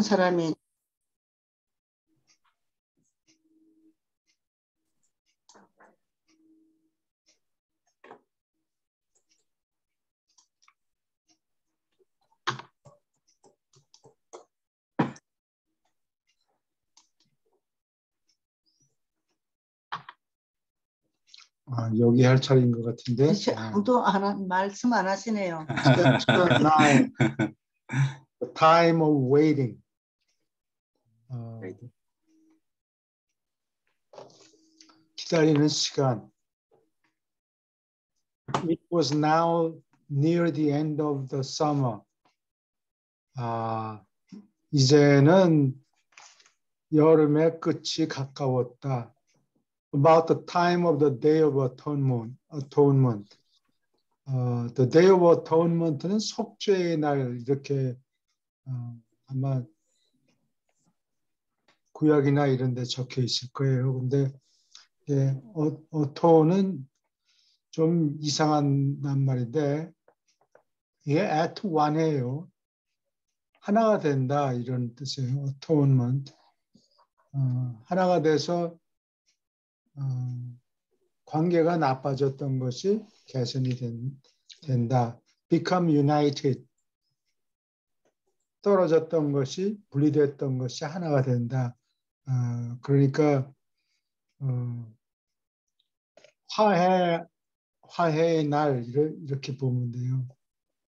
사람이 여기 할 차례인 것 같은데. 아무도 말씀 안 하시네요. Chapter 9, The Time of Waiting. 기다리는 시간. It was now near the end of the summer. 이제는 여름의 끝이 가까웠다. About the time of the Day of Atonement. The Day of Atonement는 속죄의 날 이렇게 아마 구약이나 이런 데 적혀 있을 거예요. 근데 어토는 좀 이상한 낱말인데 이게 at one예요. 하나가 된다 이런 뜻이에요. Atonement. 하나가 돼서 관계가 나빠졌던 것이 개선이 된다. Become united. 떨어졌던 것이 분리됐던 것이 하나가 된다. 그러니까 화해의 날 이렇게 보면 돼요.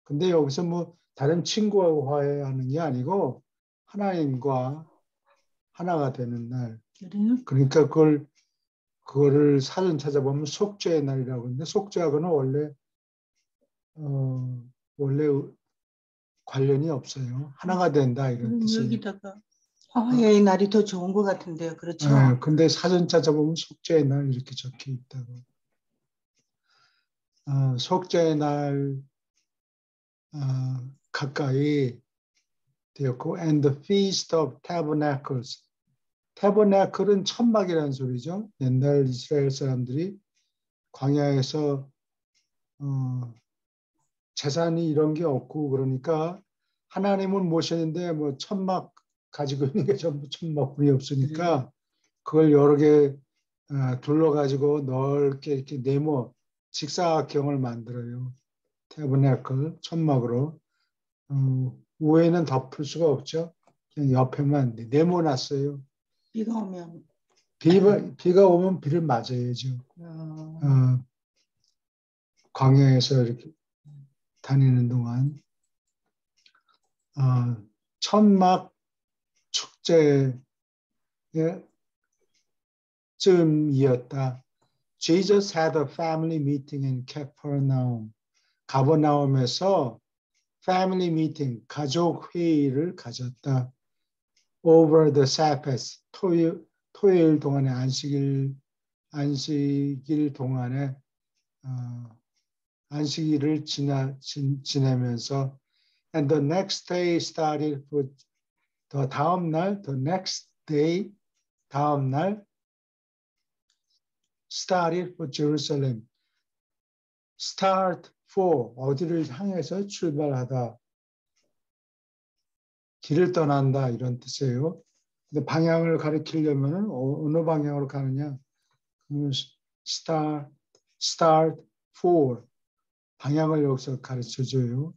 근데 여기서 뭐 다른 친구하고 화해하는 게 아니고 하나님과 하나가 되는 날. 그러니까 그거를 사전 찾아보면 속죄의 날이라고 하는데 속죄하고는 원래 관련이 없어요. 하나가 된다 이런 뜻이에요. 여기다가 화해의 날이 더 좋은 것 같은데요. 그렇죠? 네, 근데 사전 찾아보면 속죄의 날 이렇게 적혀 있다고. 속죄의 날 가까이 되었고 and the feast of tabernacles. tabernacle은 천막이라는 소리죠. 옛날 이스라엘 사람들이 광야에서 재산이 이런 게 없고 그러니까 하나님을 모시는데 뭐 천막 가지고 있는 게 전부 천막뿐이 없으니까 그걸 여러 개 둘러가지고 넓게 이렇게 네모 직사각형을 만들어요. 태브네클 천막으로. 위에는 덮을 수가 없죠. 그냥 옆에만 네모났어요. 비가 오면 비가 오면 비를 맞아야죠. 광야에서 이렇게 다니는 동안 천막 축제의 쯤이었다. Jesus had a family meeting in Capernaum. 가버나움에서 family meeting, 가족 회의를 가졌다. Over the Sabbath, 토요일 동안에 안식일 동안에 안식일을 지내면서 and the next day started for the next day 다음 날 started for Jerusalem. Start for 어디를 향해서 출발하다. 길을 떠난다 이런 뜻이에요. 근데 방향을 가리키려면 어느 방향으로 가느냐? start for 방향을 여기서 가르쳐줘요.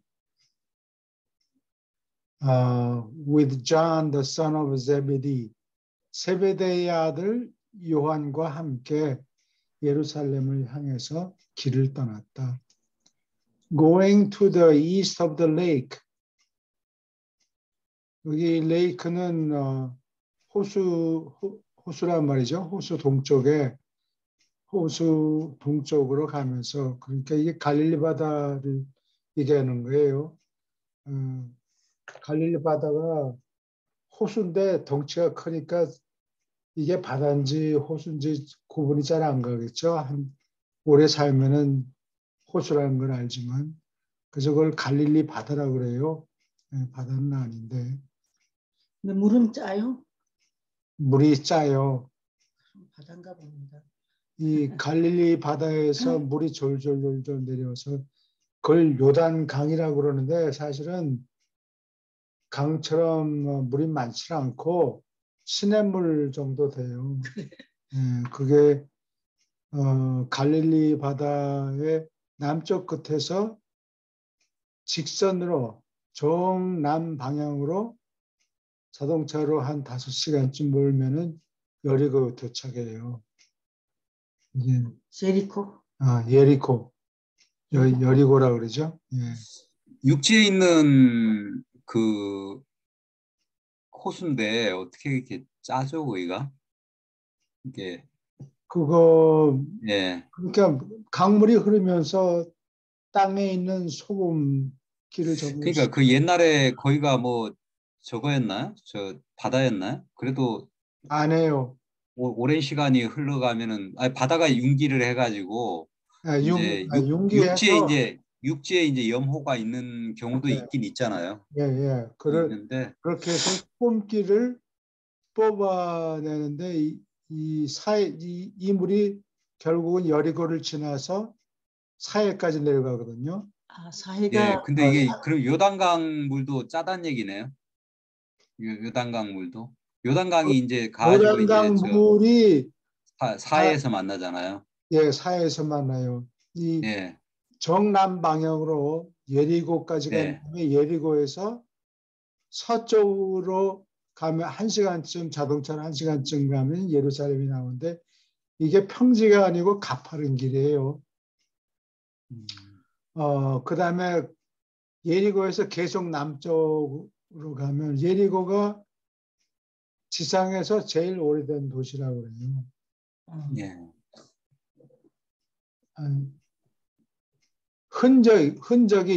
With John the son of Zebedee. 세베대의 아들 요한과 함께 예루살렘을 향해서 길을 떠났다. Going to the east of the lake. 여기 레이크는 호수란 말이죠. 호수 동쪽으로 가면서 그러니까 이게 갈릴리 바다를 얘기하는 거예요. 갈릴리 바다가 호수인데 덩치가 크니까 이게 바다인지 호수인지 구분이 잘 안 가겠죠. 오래 살면은 호수라는 걸 알지만 그래서 그걸 갈릴리 바다라고 그래요. 바다는 아닌데. 근데 물은 짜요? 물이 짜요. 바다인가 봅니다. 이 갈릴리 바다에서 물이 졸졸 내려서 그걸 요단 강이라고 그러는데 사실은 강처럼 물이 많지 않고 시냇물 정도 돼요. 그게 갈릴리 바다의 남쪽 끝에서 직선으로 정남 방향으로 자동차로 한 5시간쯤 몰면은 여리고 도착해요. 이게 제리코. 예리코, 여리고라 그러죠. 예. 육지에 있는 그 호수인데 어떻게 이렇게 짜죠, 거기가? 이게 그거 예. 그러니까 강물이 흐르면서 땅에 있는 소금기를 전부 그러니까 그 옛날에 거기가 뭐 저거였나요? 저 바다였나요? 그래도 안 해요. 오랜 시간이 흘러가면은 바다가 융기를 해가지고 이제 융기해서 육지에 이제 염호가 있는 경우도 예, 있긴 있잖아요. 예. 있는데 그렇게 해서 소금기를 뽑아내는데 이 물이 결국은 여리고를 지나서 사해까지 내려가거든요. 사해가 근데 이게 그럼 요단강 물도 짜단 얘기네요. 요단강 물도. 요단강이 이제 가지고 이제 요단강 저 물이 사해에서 만나잖아요. 사해에서 만나요. 이 예, 정남 방향으로 예리고까지 간 예. 다음에 예리고에서 서쪽으로 가면 1시간쯤 자동차로 1시간쯤 가면 예루살렘이 나오는데 이게 평지가 아니고 가파른 길이에요. 그다음에 예리고에서 계속 남쪽으로 가면 예리고가 지상에서 제일 오래된 도시라고 그래요. 예.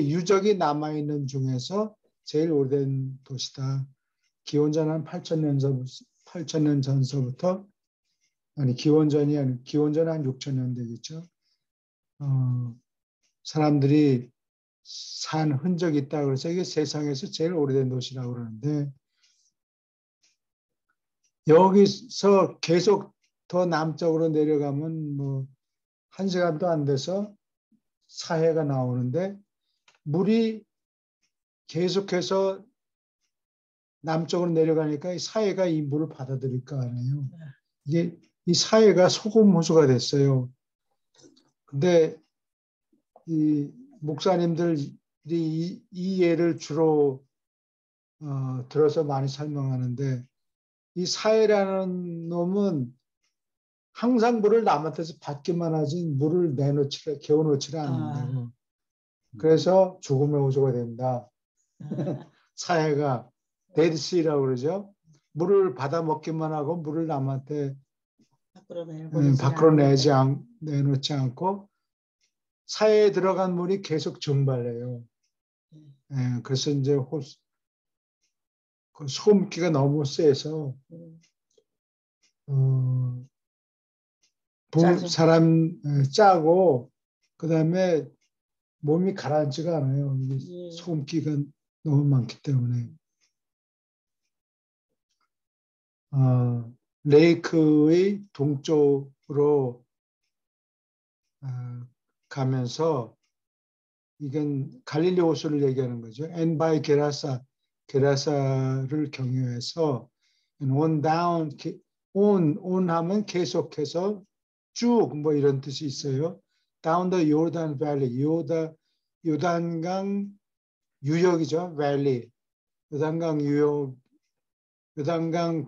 유적이 남아있는 중에서 제일 오래된 도시다. 기원전 한 8,000년 전서부터 기원전 한 6,000년 되겠죠. 사람들이 산 흔적이 있다 그래서 이게 세상에서 제일 오래된 도시라고 그러는데 여기서 계속 더 남쪽으로 내려가면 뭐 1시간도 안 돼서 사해가 나오는데 물이 계속해서 남쪽으로 내려가니까 이 사해가 이 물을 받아들일 거 아니에요. 이게 이 사해가 소금 호수가 됐어요. 근데 이 목사님들이 이 예를 주로 들어서 많이 설명하는데 이 사해라는 놈은 항상 물을 남한테서 받기만 하지 물을 개어놓지를 않는다고. 그래서 죽음의 호수가 된다. 사해가 데드시라고 그러죠. 물을 받아 먹기만 하고 물을 남한테 밖으로 내놓지 않고 사해에 들어간 물이 계속 증발해요. 그래서 이제 그 소금기가 너무 세서 사람 짜고 그다음에 몸이 가라앉지가 않아요. 소금기가 너무 많기 때문에. 레이크의 동쪽으로 가면서 이건 갈릴리 호수를 얘기하는 거죠. 엔바이 게라사를 경유해서 on 하면 계속해서 쭉 뭐 이런 뜻이 있어요. down the Jordan Valley, 요단강 유역이죠. valley, 요단강 유역, 요단강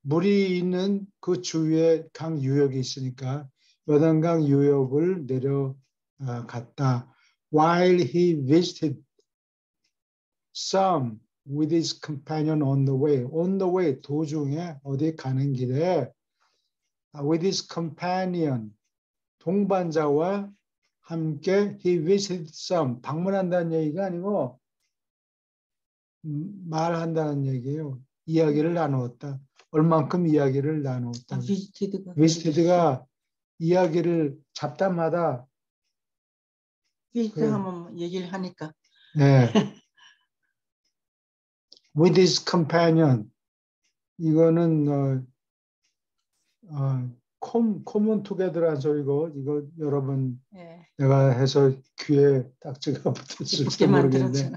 물이 있는 그 주위에 강 유역이 있으니까 요단강 유역을 내려갔다. While he visited some with his companion on the way, 도중에 어디 가는 길에 with his companion, 동반자와 함께 he visited some, 방문한다는 얘기가 아니고 말한다는 얘기예요. 이야기를 나누었다. 얼만큼 이야기를 나누었다. visited가 이야기를 잡담하다. 비슷하면 얘기를 하니까. 네. With his companion. 이거는 common together란 소리고 이거 여러분 내가 해서 귀에 딱지가 붙었을지 모르겠는데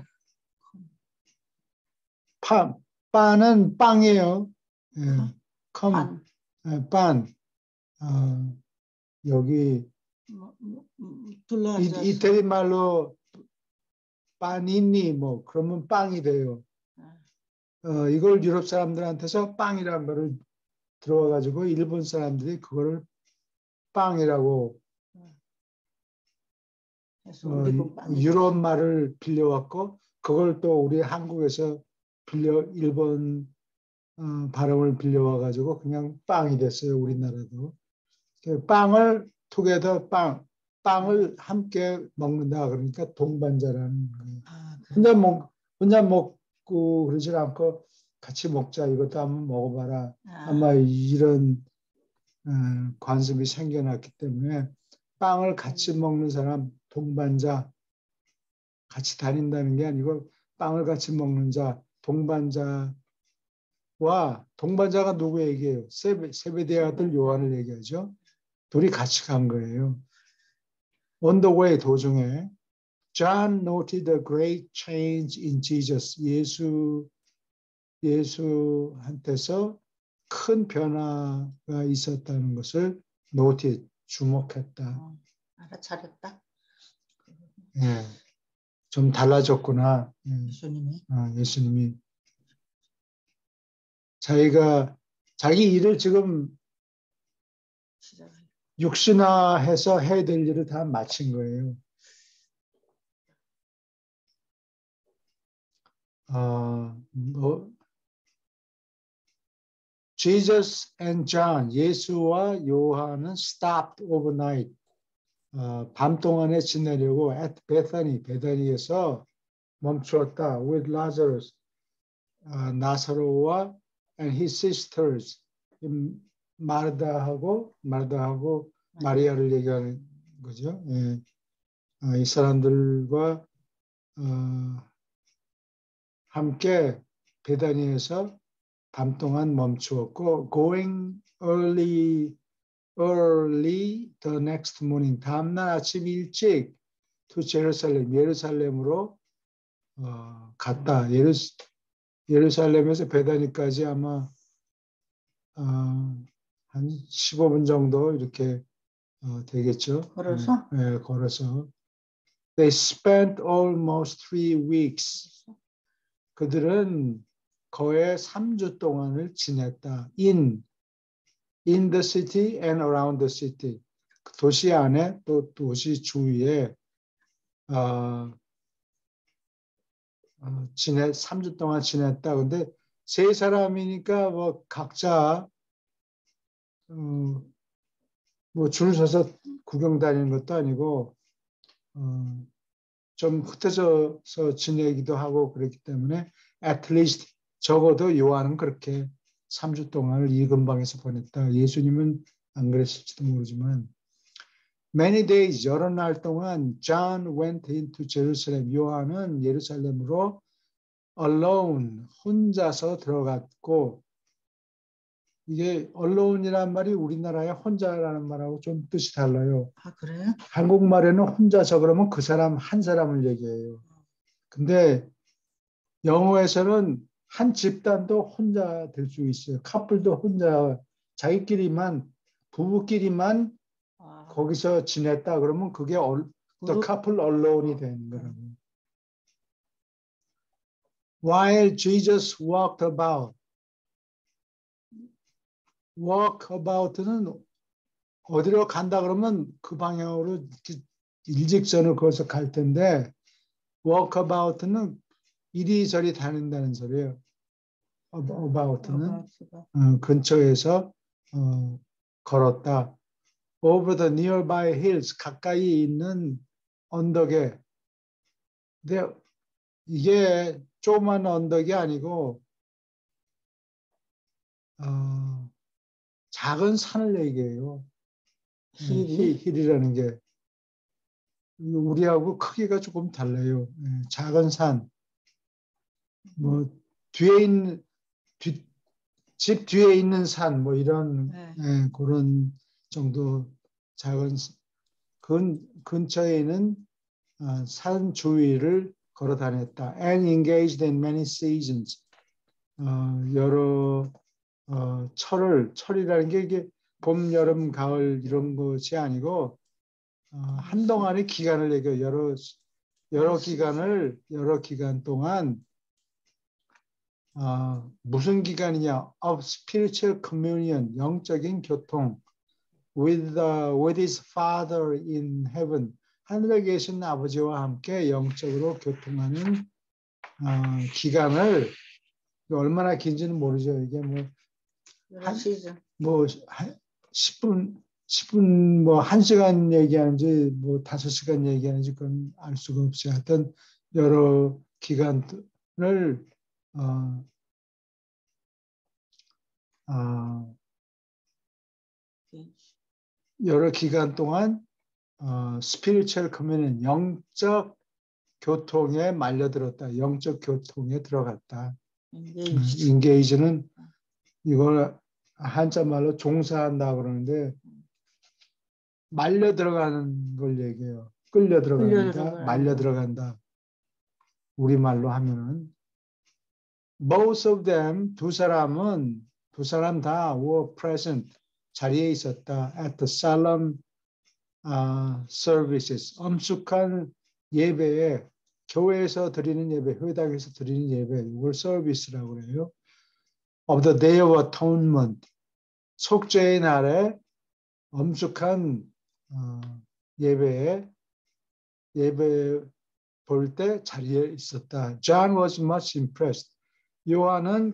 빠는 빵이에요. 예, 반. 빵. 여기 둘러앉아서. 이태리 말로 빠니니 뭐 그러면 빵이 돼요. 이걸 유럽 사람들한테서 빵이라는 거를 들어와가지고 일본 사람들이 그거를 빵이라고 유럽 말을 빌려왔고 그걸 또 우리 한국에서 일본 발음을 빌려와가지고 그냥 빵이 됐어요. 우리나라도. 빵을 투게더 빵을 함께 먹는다 그러니까 동반자라는 거예요. 혼자 먹고 그러지 않고 같이 먹자 이것도 한번 먹어봐라. 아마 이런 관습이 생겨났기 때문에 빵을 같이 먹는 사람 동반자 같이 다닌다는 게 아니고 빵을 같이 먹는 자 동반자가 누구 얘기예요? 세베대의 아들 요한을 얘기하죠. 둘이 같이 간 거예요. On the way 도중에 John noted a great change in Jesus. 예수한테서 큰 변화가 있었다는 것을 noted, 주목했다. 알아차렸다. 예, 좀 달라졌구나. 예수님이 자기 일을 지금 육신화해서 해야 될 일을 다 마친 거예요. Jesus and John, 예수와 요한은 stopped overnight. 밤 동안에 지내려고 at Bethany, 베다니에서 멈추었다. With Lazarus, 나사로와 and his sisters, 마르다하고 마리아를 얘기하는 거죠. 예. 이 사람들과 함께 베다니에서 밤 동안 멈추었고 going early the next morning 다음날 아침 일찍 to Jerusalem 예루살렘으로 갔다. 예루살렘에서 베다니까지 아마 한 15분 정도 이렇게 되겠죠. 걸어서? 네, 걸어서. They spent almost 3 weeks. 그들은 거의 3주 동안을 지냈다. In the city and around the city. 도시 안에 또 도시 주위에 3주 동안 지냈다. 근데 세 사람이니까 뭐 각자 뭐 줄 서서 구경 다니는 것도 아니고 좀 흩어져서 지내기도 하고 그랬기 때문에 at least 적어도 요한은 그렇게 3주 동안을 이 근방에서 보냈다. 예수님은 안 그랬을지도 모르지만 many days 여러 날 동안 John went into Jerusalem. 요한은 예루살렘으로 alone 혼자서 들어갔고 이게 alone이란 말이 우리나라의 혼자라는 말하고 좀 뜻이 달라요. 아, 그래요? 한국말에는 혼자서 그러면 그 사람 한 사람을 얘기해요. 근데 영어에서는 한 집단도 혼자 될 수 있어요. 커플도 혼자 자기끼리만 부부끼리만 거기서 지냈다 그러면 그게 the couple alone이 되는 거라고. While Jesus walked about. walk about는 어디로 간다 그러면 그 방향으로 일직선을 그어서 갈 텐데 walk about는 이리저리 다닌다는 소리예요. about는 근처에서 걸었다. over the nearby hills 가까이 있는 언덕에. 근데 이게 조그만 언덕이 아니고 작은 산을 얘기해요. 힐이라는 게 우리하고 크기가 조금 달라요. 작은 산, 뭐 뒤에 있는 집 뒤에 있는 산, 뭐 이런 그런 정도 작은 근처에 있는 산 주위를 걸어 다녔다. And engaged in many seasons. 여러 철이라는 게 이게 봄, 여름, 가을 이런 것이 아니고 한동안의 기간을 얘기해요. 여러 기간 동안 무슨 기간이냐? Of spiritual communion, 영적인 교통 with his Father in heaven, 하늘에 계신 아버지와 함께 영적으로 교통하는 기간을 얼마나 긴지는 모르죠. 이게 뭐 10분 뭐 1시간 얘기하는지 뭐 5시간 얘기하는지 그건 알 수가 없어요. 하여튼 여러 기간을 여러 기간 동안 스피리추얼 커뮤니언, 영적 교통에 말려들었다. 영적 교통에 들어갔다. 인게이지는 이걸 한자 말로 종사한다 그러는데 말려 들어가는 걸 얘기해요. 끌려 들어간다, 말려 들어간다. 우리말로 하면은 both of them, 두 사람 다 were present, 자리에 있었다. at the solemn services, 엄숙한 예배에, 교회에서 드리는 예배, 회당에서 드리는 예배, 이걸 서비스라고 그래요. of the day of atonement, 속죄의 날에 엄숙한 예배 볼 때 자리에 있었다. John was much impressed. 요한은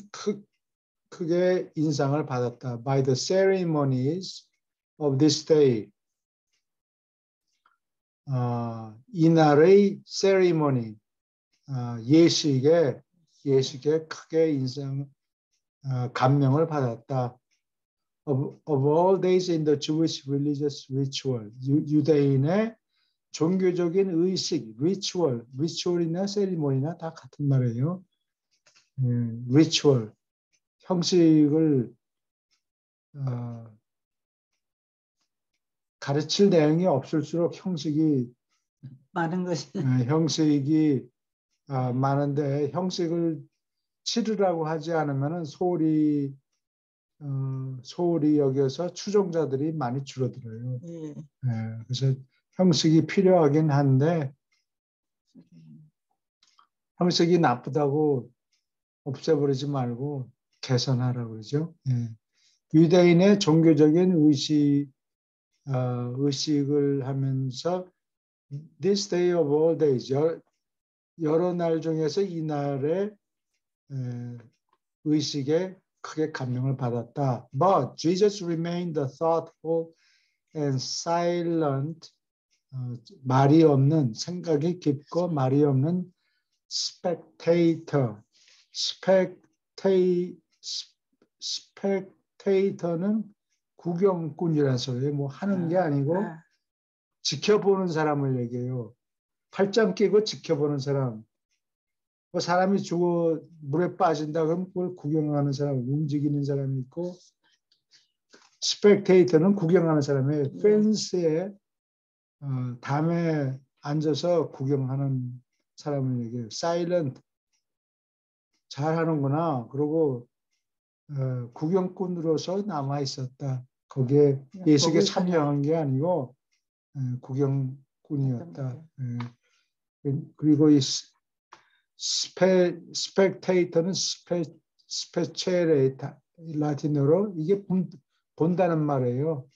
크게 인상을 받았다. By the ceremonies of this day. 이날의 ceremony, 예식에 크게 감명을 받았다. Of all days in the Jewish religious ritual, 유대인의 종교적인 의식, ritual이나 세리머니나 다 같은 말이에요. ritual, 형식을 가르칠 내용이 없을수록 형식이 많은 것이 형식이 많은데 형식을 치르라고 하지 않으면 소홀히 여겨서 추종자들이 많이 줄어들어요. 그래서 형식이 필요하긴 한데 형식이 나쁘다고 없애버리지 말고 개선하라고 그러죠. 유대인의 종교적인 의식을 하면서 this day of all days, 여러 날 중에서 이 날의 의식에 크게 감명을 받았다. But Jesus remained thoughtful and silent, 말이 없는, 생각이 깊고 말이 없는 spectator. spectator는 구경꾼이라는 소리예요. 뭐 하는 게 아니고 지켜보는 사람을 얘기해요. 팔짱 끼고 지켜보는 사람. 뭐 사람이 죽어 물에 빠진다 그러면 그걸 구경하는 사람, 움직이는 사람이 있고, 스펙테이터는 구경하는 사람이에요. 펜스에 담에 앉아서 구경하는 사람을 얘기해요. 사일런트, 잘하는구나. 그리고 구경꾼으로서 남아 있었다. 거기에 예식에 참여한 게 아니고 구경꾼이었다. 그리고 이 스펙테이터는 스페체레이타, 라틴어로 이게 본다는 말이에요.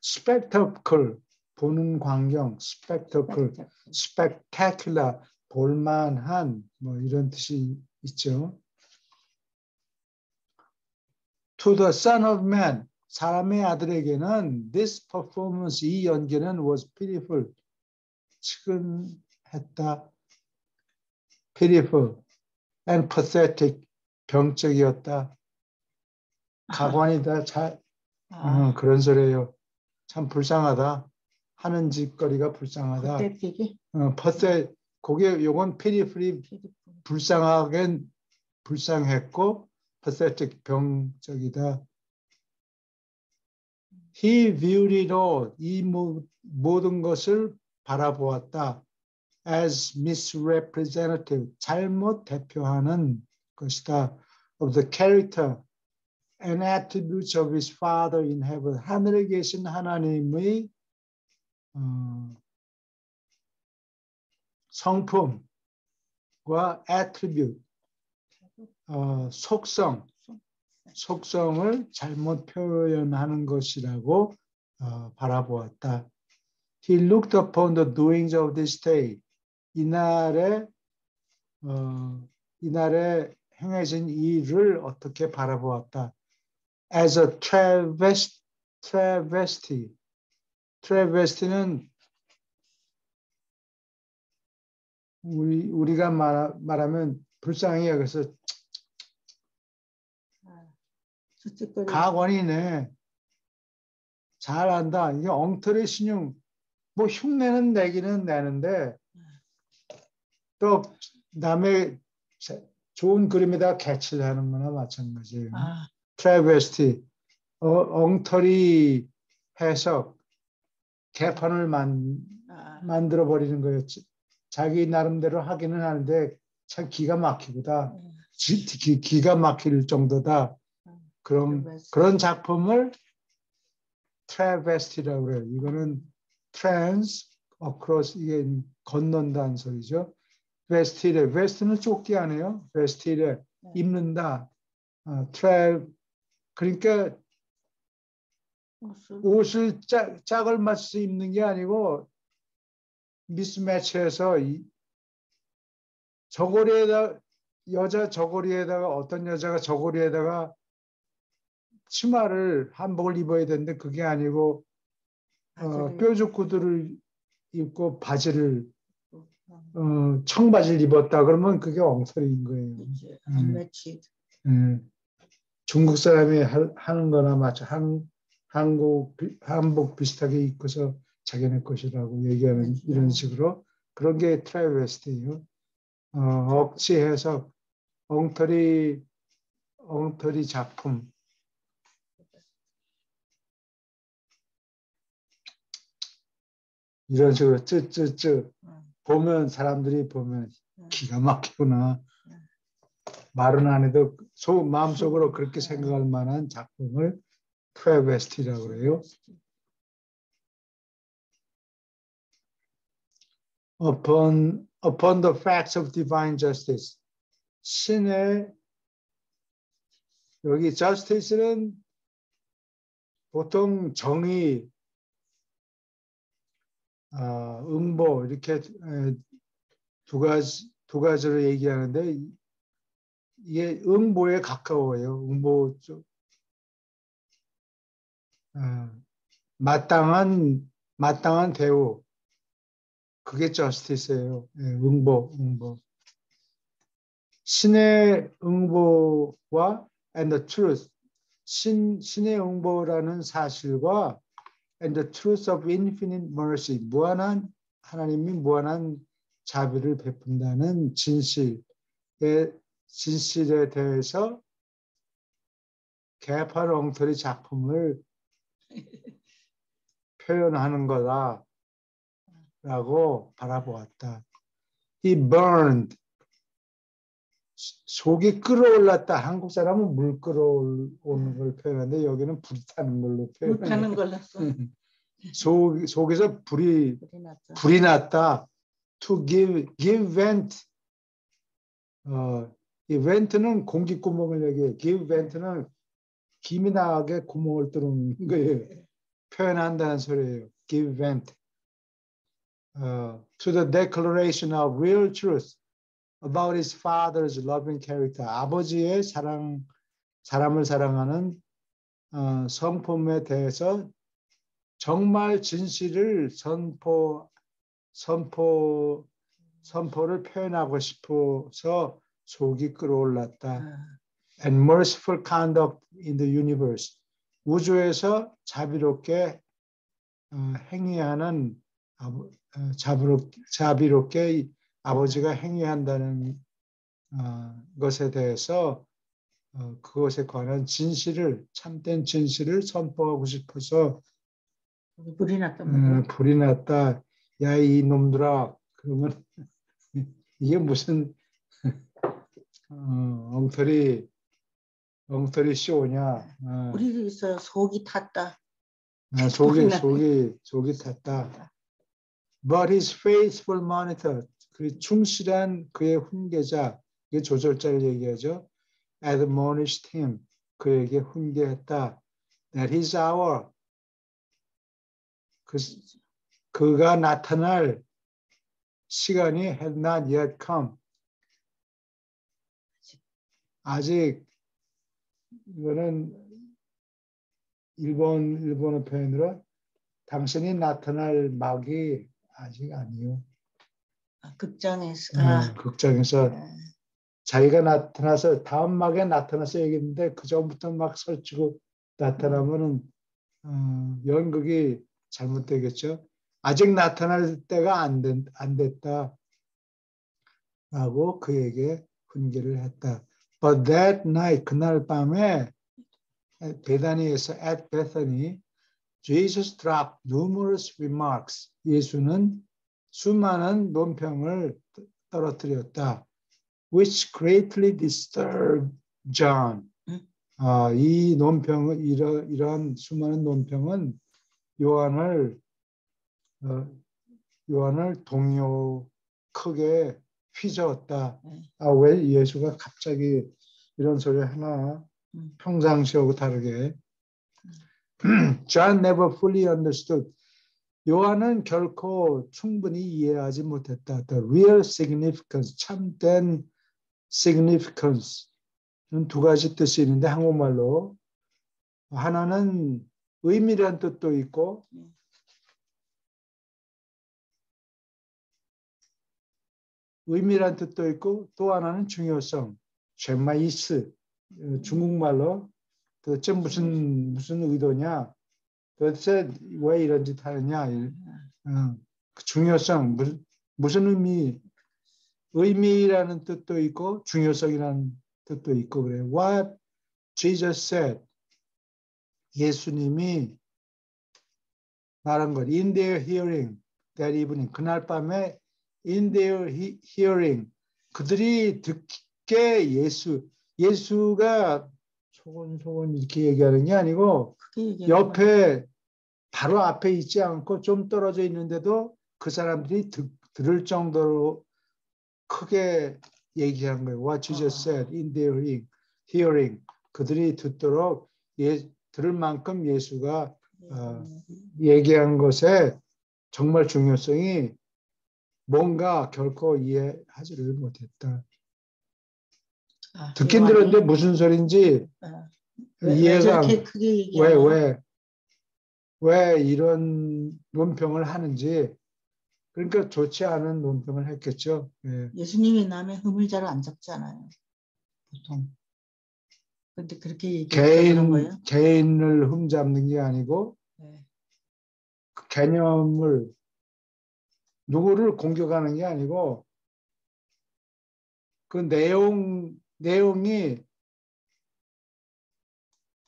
스펙터클, 보는 광경, 스펙터클, 스펙타큘러, 볼만한, 뭐 이런 뜻이 있죠. To the Son of Man, 사람의 아들에게는 this performance, 이 연기는 was pitiful, 측은했다. pitiful and pathetic, 병적이었다. 가관이다. 그런 소리예요. 참 불쌍하다. 하는 짓거리가 불쌍하다. 그게 요건 pitifully 불쌍했고 pathetic, 병적이다. He viewed it all, 이 모든 것을 바라보았다. As misrepresentative, 잘못 대표하는 것이다. of the character and attributes of his Father in heaven. 하늘에 계신 하나님의 성품과 attribute, 속성을 잘못 표현하는 것이라고 바라보았다. He looked upon the doings of this day. 이날에 행해진 일을 어떻게 바라보았다. As a travesty. travesty는 우리가 말하면 불쌍히 여기서 가관이네. 잘한다. 이게 엉터리 신용. 뭐 흉내는 내기는 내는데 또 남의 좋은 그림에다 캐치를 하는 거나 마찬가지예요. 트래베스티, 엉터리 해석, 개판을 만들어 버리는 거예요. 자기 나름대로 하기는 하는데 참 기가 막히고다. 기가 막힐 정도다. 그런 작품을 트래베스티라고 그래요. 이거는 trans, across, 이게 건넌다는 소리죠. 베스트는 쫓기 아니에요. 베스트에 입는다. 그러니까 옷을 짝을 맞춰서 입는 게 아니고 미스매치해서 저고리에다 여자 저고리에다가 어떤 여자가 저고리에다가 치마를 한복을 입어야 되는데 그게 아니고 뾰족 구두를 입고 바지를 청바지를 입었다 그러면 그게 엉터리인 거예요. 중국 사람이 하는 거나 마치 한복 비슷하게 입고서 자기네 것이라고 얘기하는 이런 식으로 그런 게 트래베스티예요. 억지 해석, 엉터리 작품. 이런 식으로 보면 사람들이 보면 기가 막히구나. 말은 안 해도 마음속으로 그렇게 생각할 만한 작품을 트래베스티라고 그래요. Upon the facts of divine justice. 신의 여기 justice는 보통 정의, 응보 이렇게 두 가지로 얘기하는데 이게 응보에 가까워요. 응보 쪽 마땅한 대우 그게 justice예요. 응보. 신의 응보와 and the truth 신의 응보라는 사실과 and the truth of infinite mercy 하나님이 무한한 자비를 베푼다는 진실에 대해서 개판 엉터리 작품을 표현하는 거다라고 바라보았다. He burned. 속이 끓어올랐다. 한국 사람은 물 끓어오는 걸 표현하는데 여기는 불이 타는 걸로 표현해요. 불 타는 걸로 써. 속에서 불이 났다. To give vent. 이 vent는 공기구멍을 얘기해요. give vent는 김이 나게 구멍을 뚫는 거예요. 표현한다는 소리예요. give vent. To the declaration of real truth about his father's loving character. 아버지의 사람을 사랑하는 성품에 대해서 정말 진실을 선포를 표현하고 싶어서 속이 끓어올랐다. And merciful conduct in the universe. 우주에서 자비롭게 행위하는 자비롭게 아버지가 행위한다는 것에 대해서 그것에 관한 참된 진실을 선포하고 싶어서 불이 났다. 불이 났다. 야, 이 놈들아. 그러면 이게 무슨 엉터리 엉터리 쇼냐. 우리도 있어요. 속이 탔다. 속이 탔다. But his faithful monitor, 그 충실한 그의 훈계자, 이게 조절자를 얘기하죠. Admonished him, 그에게 훈계했다. That his hour, 그가 나타날 시간이 had not yet come. 아직 이거는 일본어 표현으로 당신이 나타날 막이 아직 아니요. 극장에서. 극장에서 자기가 나타나서 다음 막에 나타나서 얘기했는데 그 전부터 막 설치고 나타나면은 연극이 잘못되겠죠. 아직 나타날 때가 안 됐다. 라고 그에게 훈계를 했다. But that night, 그날 밤에 베다니에서 at Bethany, Jesus dropped numerous remarks. 예수는 수많은 논평을 떨어뜨렸다. Which greatly disturbed John. 이 논평은 이러한 수많은 논평은 요한을 크게 휘저었다. 왜 예수가 갑자기 이런 소리 하나 평상시하고 다르게. John never fully understood. 요한은 결코 충분히 이해하지 못했다. The real significance, 참된 significance는 두 가지 뜻이 있는데 한국말로 하나는 의미란 뜻도 있고 또 하나는 중요성, 젬마이스, 중국말로 도대체 무슨 의도냐, 도대체 왜 이런 짓 하느냐, 그 중요성, 무슨 의미라는 뜻도 있고 중요성이라는 뜻도 있고 그래요. What Jesus said, 예수님이 말한 것, in their hearing that evening, 그날 밤에 in their hearing, 그들이 듣게 예수가 소곤소곤 이렇게 얘기하는 게 아니고 옆에 바로 앞에 있지 않고 좀 떨어져 있는데도 그 사람들이 들을 정도로 크게 얘기한 거예요. What Jesus said in their hearing, 그들이 듣도록 들을 만큼 예수가 얘기한 것에 정말 중요성이 뭔가 결코 이해하지를 못했다. 듣긴 들었는데 무슨 소린지 이해가 왜 이런 논평을 하는지, 그러니까 좋지 않은 논평을 했겠죠. 예. 예수님이 남의 흠을 잘 안 잡잖아요. 보통. 근데 그렇게 얘기해서 그런 거예요? 개인을 흠잡는 게 아니고 그 개념을 누구를 공격하는 게 아니고 그 내용이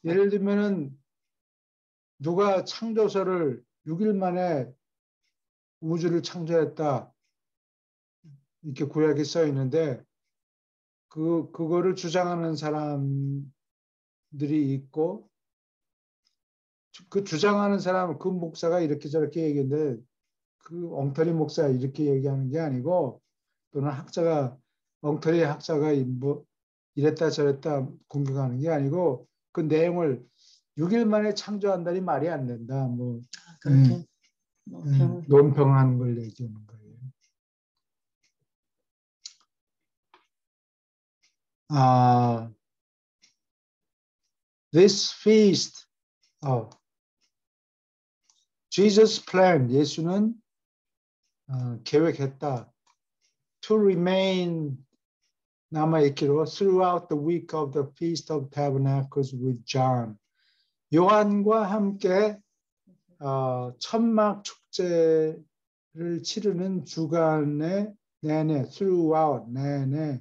예를 들면은 누가 창조설을 6일 만에 우주를 창조했다 이렇게 구약에 써 있는데 그거를 주장하는 사람들이 있고 그 주장하는 사람 그 목사가 이렇게 저렇게 얘기했는데 그 엉터리 목사 이렇게 얘기하는 게 아니고 또는 엉터리 학자가 뭐 이랬다 저랬다 공격하는 게 아니고 그 내용을 6일 만에 창조한다니 말이 안 된다. 뭐 그렇게 논평하는 걸 얘기하는 거예요. This feast, Jesus planned, 예수는 계획했다. To remain 남아있기로 throughout the week of the Feast of Tabernacles with John. 요한과 함께 천막 축제를 치르는 주간에 내내 throughout 내내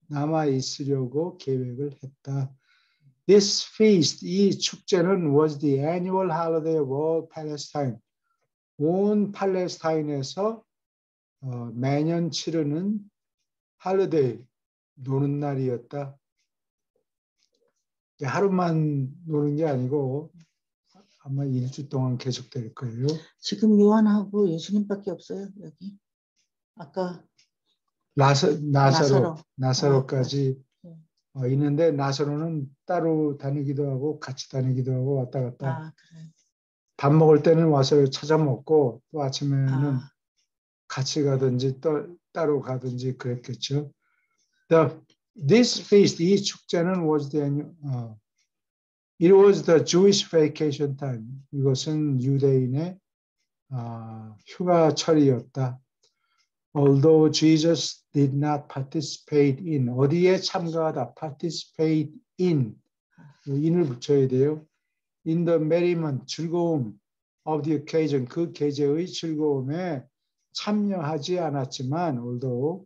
남아있으려고 계획을 했다. This feast, 이 축제는 was the annual holiday of all Palestine. 온 팔레스타인에서 매년 치르는 holiday, 노는 날이었다. 하루만 노는 게 아니고 아마 일주 동안 계속될 거예요. 지금 요한하고 예수님밖에 없어요 여기. 아까 나사로까지 있는데 나사로는 따로 다니기도 하고 같이 다니기도 하고 왔다 갔다. 그래. 밥 먹을 때는 와서 찾아 먹고 또 아침에는 같이 가든지 따로 가든지 그랬겠죠. This feast, 이 축제는 it was the Jewish vacation time. 이것은 유대인의 휴가철이었다. Although Jesus did not participate in, 어디에 참가하다, participate in을 붙여야 돼요. In the merriment, 즐거움 of the occasion, 그 계제의 즐거움에 참여하지 않았지만, although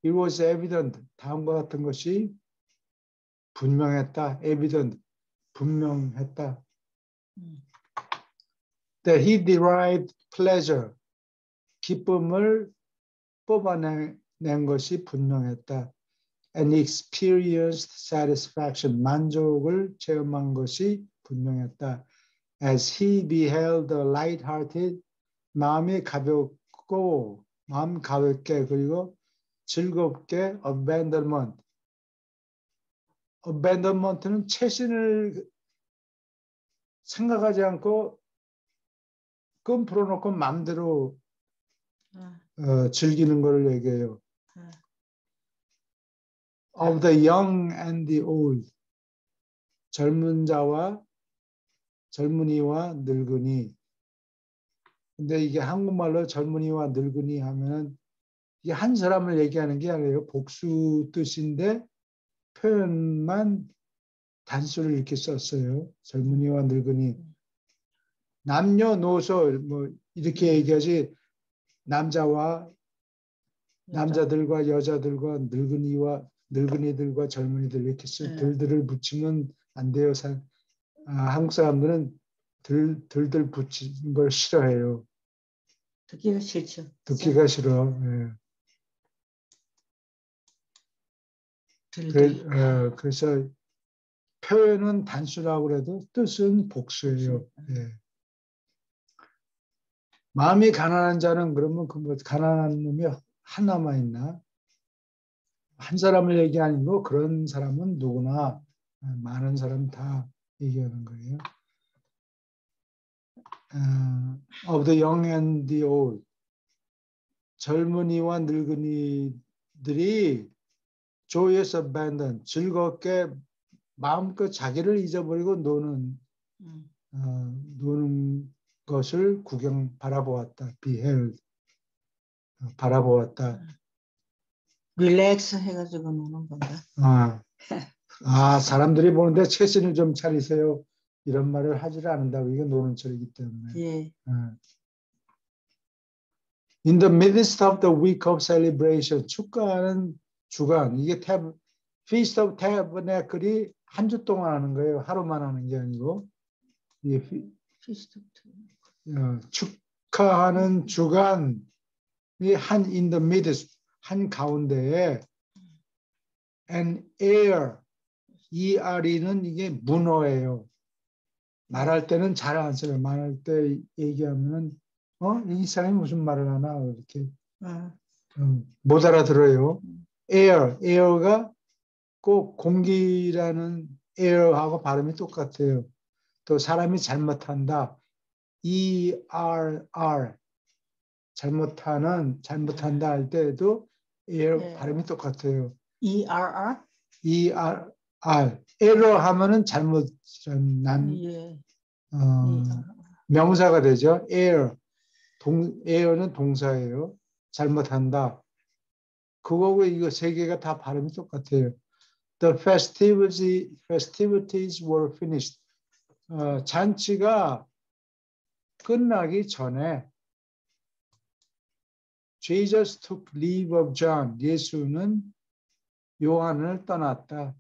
it was evident, 다음과 같은 것이 분명했다, evident, 분명했다. That he derived pleasure, 기쁨을 뽑아낸 것이 분명했다. And experienced satisfaction, 만족을 체험한 것이 분명했다. As he beheld the light-hearted, 마음 가볍게 그리고 즐겁게 abandonment는 채신을 생각하지 않고 끈 풀어놓고 마음대로 즐기는 것을 얘기해요. Of the young and the old, 젊은이와 늙은이. 근데 이게 한국말로 젊은이와 늙은이 하면은 이게 한 사람을 얘기하는 게 아니에요. 복수 뜻인데 표현만 단수를 이렇게 썼어요. 젊은이와 늙은이. 남녀노소 뭐 이렇게 얘기하지 남자들과 여자들과 늙은이들과 젊은이들 이렇게 들들을 붙이면 안 돼요. 한국 사람들은 들들 붙이는 걸 싫어해요. 듣기가 싫죠. 듣기가 싫어. 예. 그래서 표현은 단수라고 그래도 뜻은 복수예요. 예. 마음이 가난한 자는 그러면 가난한 놈이 하나만 있나? 한 사람을 얘기하는 거 그런 사람은 누구나 많은 사람 다 얘기하는 거예요. Of the young and the old, 젊은이와 늙은이들이 joyous abandon, 즐겁게 마음껏 자기를 잊어버리고 노는 것을 바라보았다. beheld, 바라보았다. 릴렉스 해가지고 노는 건가? 사람들이 보는데 채신을 좀 차리세요. 이런 말을 하지를 않는다고. 이게 노는 철이기 때문에. 예. In the midst of the week of celebration, 축가하는 주간, 이게 Feast of Tabernacle이 한 주 동안 하는 거예요. 하루만 하는 게 아니고. 축하하는 주간이 in the midst, 한 가운데에 and ERE는 이게 문어예요. 말할 때는 잘 안 써요. 말할 때 얘기하면은 이 사람이 무슨 말을 하나 이렇게 못 알아들어요. air가 꼭 공기라는 air하고 발음이 똑같아요. 또 사람이 잘못한다. ERR 잘못한다 할 때도 air 발음이 똑같아요. ERR? ERR error 하면은 명사가 되죠. error는 동사예요. 잘못한다. 그거고 이거 세 개가 다 발음이 똑같아요. The festivities were finished. 잔치가 끝나기 전에 Jesus took leave of John. 예수는 요한을 떠났다.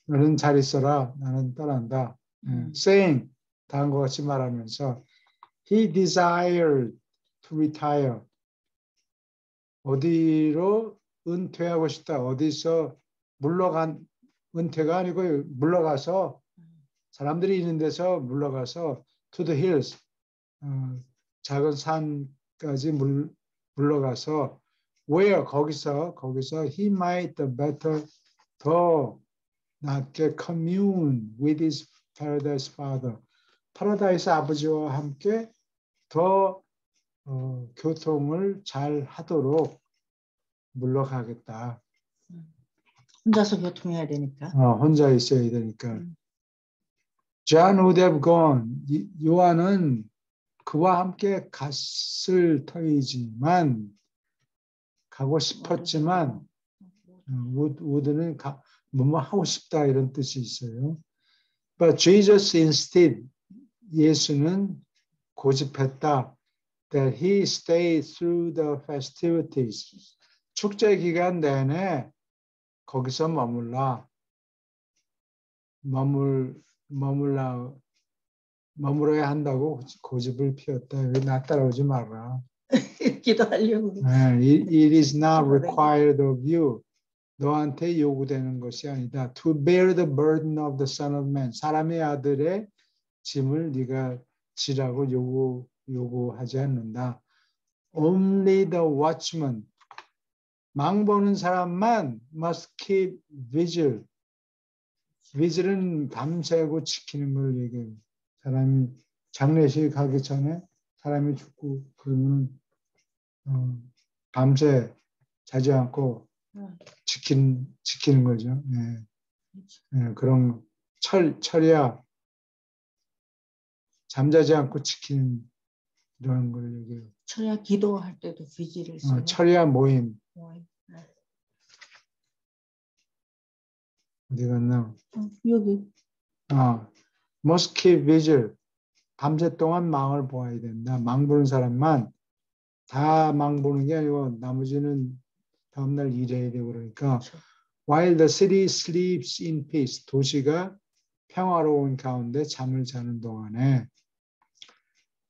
너는 잘 있어라. 나는 떠난다. Saying, 다음과 같이 말하면서 He desired to retire. 어디로 은퇴하고 싶다. 어디서 물러간 은퇴가 아니고 물러가서 사람들이 있는 데서 물러가서 to the hills 작은 산까지 물러가서 where 거기서 he might better 더 낫게 commune with his paradise father 파라다이스 아버지와 함께 더 교통을 잘 하도록 물러가겠다. 혼자서 교통해야 되니까. 혼자 있어야 되니까. John would have gone. 요한은 그와 함께 갔을 터이지만 가고 싶었지만 would는 뭐뭐 하고 싶다 이런 뜻이 있어요. But Jesus instead 예수는 고집했다. That he stayed through the festivities. 축제 기간 내내 거기서 머물러야 한다고 고집을 피웠다. 왜 나 따라오지 마라. 기도하려고. It is not required of you. 너한테 요구되는 것이 아니다. To bear the burden of the Son of Man. 사람의 아들의 짐을 네가 지라고 요구하지 않는다. Only the watchman. 망 보는 사람만 must keep vigil. vigil은 밤새고 지키는 걸 얘기해요. 사람이 장례식 가기 전에 사람이 죽고 그러면 밤새 자지 않고 지키는 거죠. 네. 네, 그런 철야 잠자지 않고 지키는 이런 걸 얘기해요. 철야 기도할 때도 비지를 써요. 철야 모임. 어디 갔나? 여기. must keep vigil. 밤새 동안 망을 보아야 된다. 망 보는 사람만 다 망 보는 게 아니고 나머지는 다음날 일해야 되고 그러니까 그렇죠. while the city sleeps in peace. 도시가 평화로운 가운데 잠을 자는 동안에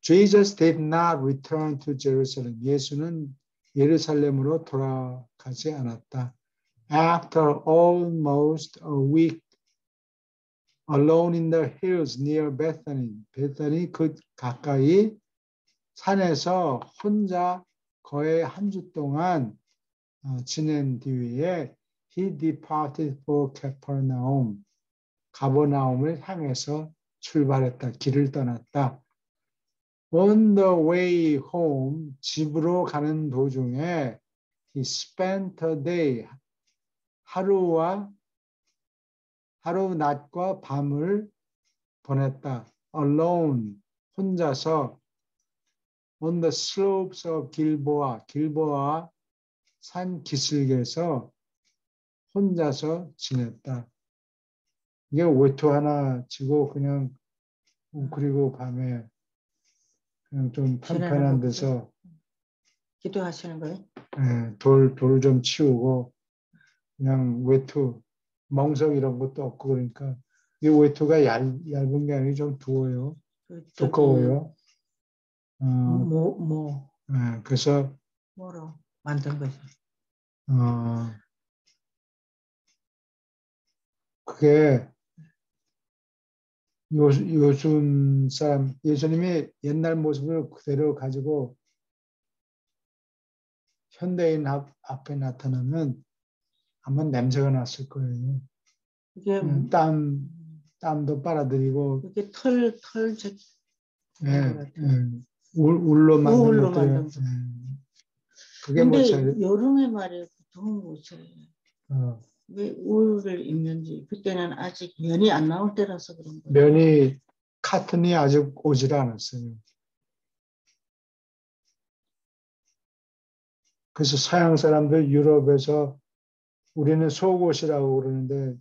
Jesus did not return to Jerusalem. 예수는 예루살렘으로 돌아가지 않았다. After almost a week alone in the hills near Bethany. 베다니 그 가까이 산에서 혼자 거의 한 주 동안 지낸 뒤에 he departed for Capernaum. 가버나움을 향해서 출발했다. 길을 떠났다. On the way home, 집으로 가는 도중에 he spent a day. 하루 낮과 밤을 보냈다. Alone, 혼자서 on the slopes of Gilboa, 길보아 산 기슭에서 혼자서 지냈다. 이게 외투 하나 지고 그냥 그리고 밤에 그냥 좀 편편한 데서 기도하시는 거예요? 돌 좀 치우고 그냥 외투 멍석 이런 것도 없고 그러니까 이 외투가 얇은 게 아니고 좀 두꺼워요. 그래서 뭐로 만든 거죠? 그게 요즘 사람 예수님이 옛날 모습을 그대로 가지고 현대인 앞에 나타나면 아마 냄새가 났을 거예요. 이게 땀도 빨아들이고 이게 털 울로 만든 것들. 그게 근데 여름에 말이에요. 더운 곳에 왜 울을 입는지 그때는 아직 면이 안 나올 때라서 그런 거예요. 카튼이 아직 오질 않았어요. 그래서 서양 사람들 유럽에서 우리는 속옷이라고 그러는데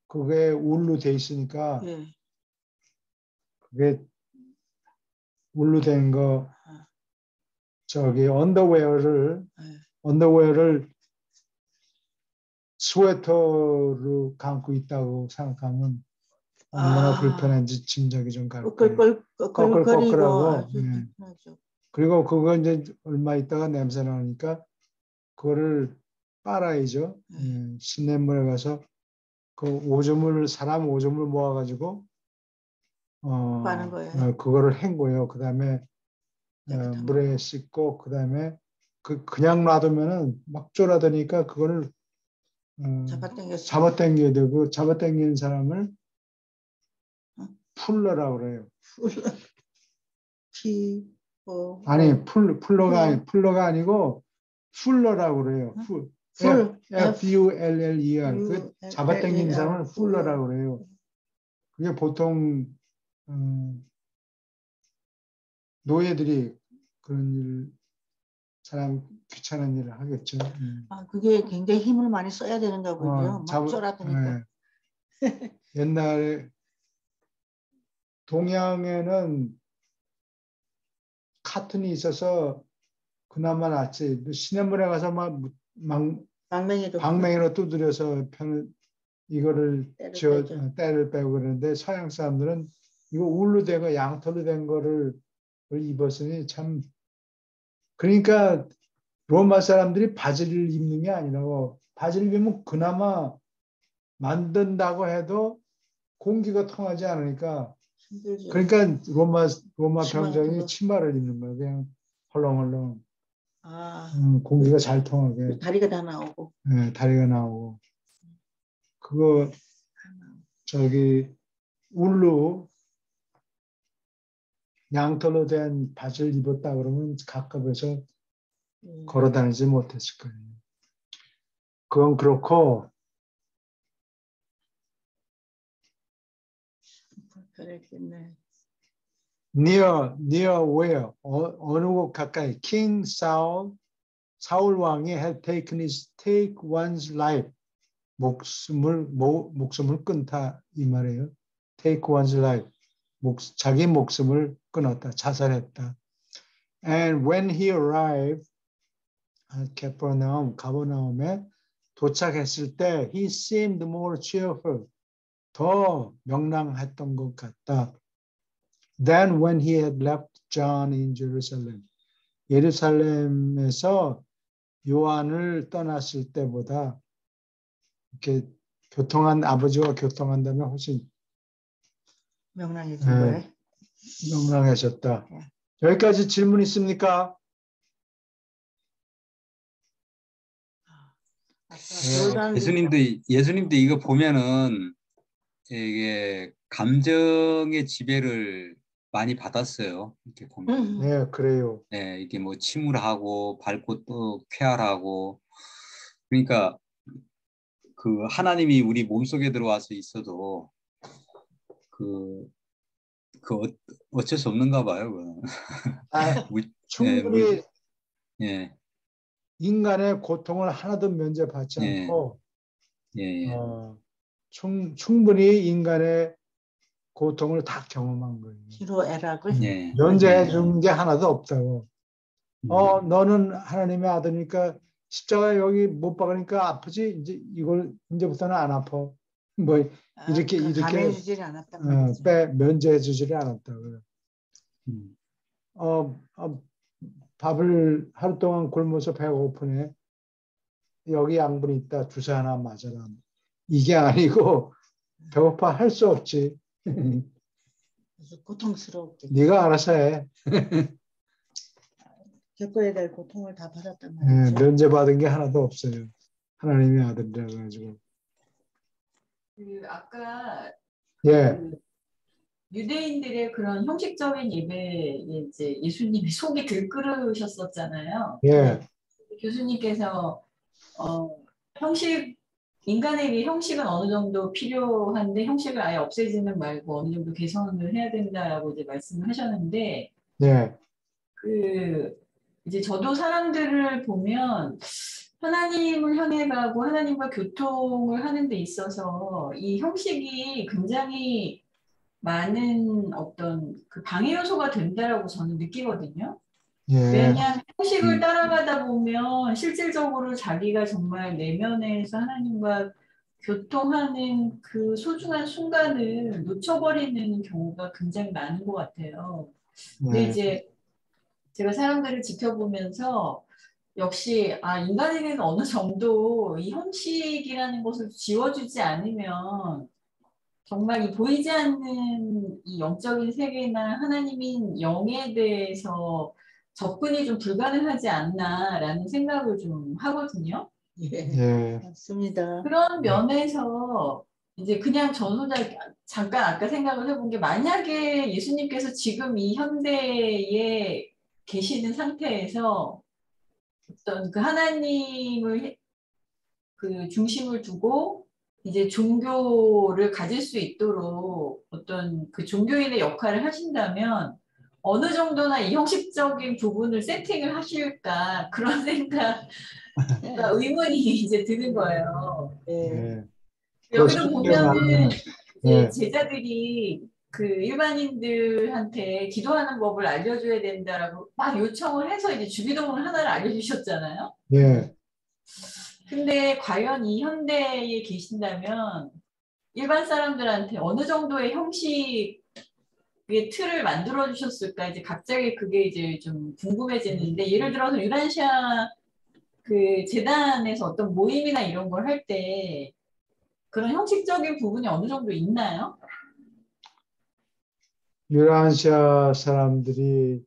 그게 울로 돼 있으니까 그게 울로 된 거 저기 언더웨어를 스웨터로 감고 있다고 생각하면 얼마나 불편한지 짐작이 좀 갈 거예요. 꺼끌꺼끌하고 꺼끌꺼끌하고. 아주 예. 불편하죠. 그리고 그거 이제 얼마 있다가 냄새 나니까 그거를 빨아야죠. 시냇물에 가서 그 오줌을 사람 오줌을 모아가지고 빠는 거예요. 그거를 헹궈요. 그다음에 물에 씻고 그다음에 그냥 놔두면은 막 졸아드니까 그거를 잡아당겨야 되고 잡아당기는 사람을 풀러라고 그래요. 아니 풀러가 아니고 풀러라고 그래요. F-U-L-L-E-R. 그 잡아당기는 사람을 풀러라고 그래요. 그게 보통 노예들이 그런 사람 귀찮은 일을 하겠죠. 그게 굉장히 힘을 많이 써야 되는가 보죠. 막 쫄아드니까. 옛날에 동양에는 카튼이 있어서 그나마 낫지. 시냇물에 가서 막 방맹이로 두드려서 이거를 때를 빼고 그러는데 서양 사람들은 이거 울로 된 거, 양털로 된 거를 입었으니 참. 그러니까 로마 사람들이 바지를 입는 게 아니라고. 바지를 입으면 그나마 만든다고 해도 공기가 통하지 않으니까. 힘들죠. 그러니까 로마 병정이 치마를 입는 거예요. 그냥 헐렁헐렁. 공기가 잘 통하게. 다리가 다 나오고. 네, 다리가 나오고. 그거 울로 양털로 된 바지를 입었다 그러면 갑갑해서 걸어 다니지 못했을 거예요. 그건 그렇고. 그랬겠네. near where? 어느 곳 가까이? King 사울 왕이 had take one's life. 목숨을 끊다 이 말이에요. take one's life. 자기 목숨을 끊었다. 자살했다. And when he arrived at 가버나움에 도착했을 때 he seemed more cheerful. 더 명랑했던 것 같다. Than when he had left John in Jerusalem. 예루살렘에서 요한을 떠났을 때보다 이렇게 아버지와 교통한다면 훨씬 명랑해진 거예요. 명랑해졌다. 여기까지 질문 있습니까? 예수님도 이거 보면은 이게 감정의 지배를 많이 받았어요. 이렇게 보면. 네, 그래요. 네, 이게 뭐 침울하고 밝고 또 쾌활하고. 그러니까 그 하나님이 우리 몸속에 들어와서 있어도 어쩔 수 없는가 봐요. 충분히 인간의 고통을 하나도 면제받지 않고 충분히 인간의 고통을 다 경험한 거예요. 희로애락을 면제해 준 게 하나도 없다고. 너는 하나님의 아들이니까 십자가 여기 못 박으니까 아프지? 이제부터는 안 아파. 뭐 이렇게 감해주지를 않았단 말이죠. 면제해 주지를 않았다고요. 밥을 하루 동안 굶어서 배가 고프네. 여기 양분이 있다. 주사 하나 맞아라. 이게 아니고 배고파 할 수 없지. 고통스럽게. 네가 알아서 해. 겪어야 될 고통을 다 받았단 말이죠. 면제받은 게 하나도 없어요. 하나님의 아들이라 가지고. 아까 예. 유대인들의 그런 형식적인 예배에 이제 예수님이 속이 들끓으셨었잖아요. 예. 교수님께서 인간에게 형식은 어느 정도 필요한데 형식을 아예 없애지는 말고 어느 정도 개선을 해야 된다라고 이제 말씀을 하셨는데, 예. 이제 저도 사람들을 보면 하나님을 향해 가고 하나님과 교통을 하는 데 있어서 이 형식이 굉장히 많은 어떤 그 방해 요소가 된다라고 저는 느끼거든요. 예. 왜냐하면 형식을 따라가다 보면 실질적으로 자기가 정말 내면에서 하나님과 교통하는 그 소중한 순간을 놓쳐버리는 경우가 굉장히 많은 것 같아요. 근데 네. 이제 제가 사람들을 지켜보면서 역시 인간에게는 어느 정도 이 형식이라는 것을 지워주지 않으면 정말 이 보이지 않는 이 영적인 세계나 하나님인 영에 대해서 접근이 좀 불가능하지 않나라는 생각을 좀 하거든요. 예. 맞습니다. 그런 면에서 이제 그냥 전후자 잠깐 아까 생각을 해본 게 만약에 예수님께서 지금 이 현대에 계시는 상태에서 어떤 그 하나님을 그 중심을 두고 이제 종교를 가질 수 있도록 어떤 그 종교인의 역할을 하신다면 어느 정도나 이 형식적인 부분을 세팅을 하실까 그런 생각, 의문이 이제 드는 거예요. 예. 여기도 보면은 이제 네. 제자들이 그 일반인들한테 기도하는 법을 알려줘야 된다라고 막 요청을 해서 이제 주기도문 하나를 알려주셨잖아요. 예. 근데 과연 이 현대에 계신다면 일반 사람들한테 어느 정도의 형식의 틀을 만들어 주셨을까 이제 갑자기 그게 이제 좀 궁금해지는데 예를 들어서 유란시아 그 재단에서 어떤 모임이나 이런 걸 할 때 그런 형식적인 부분이 어느 정도 있나요? 유라시아 사람들이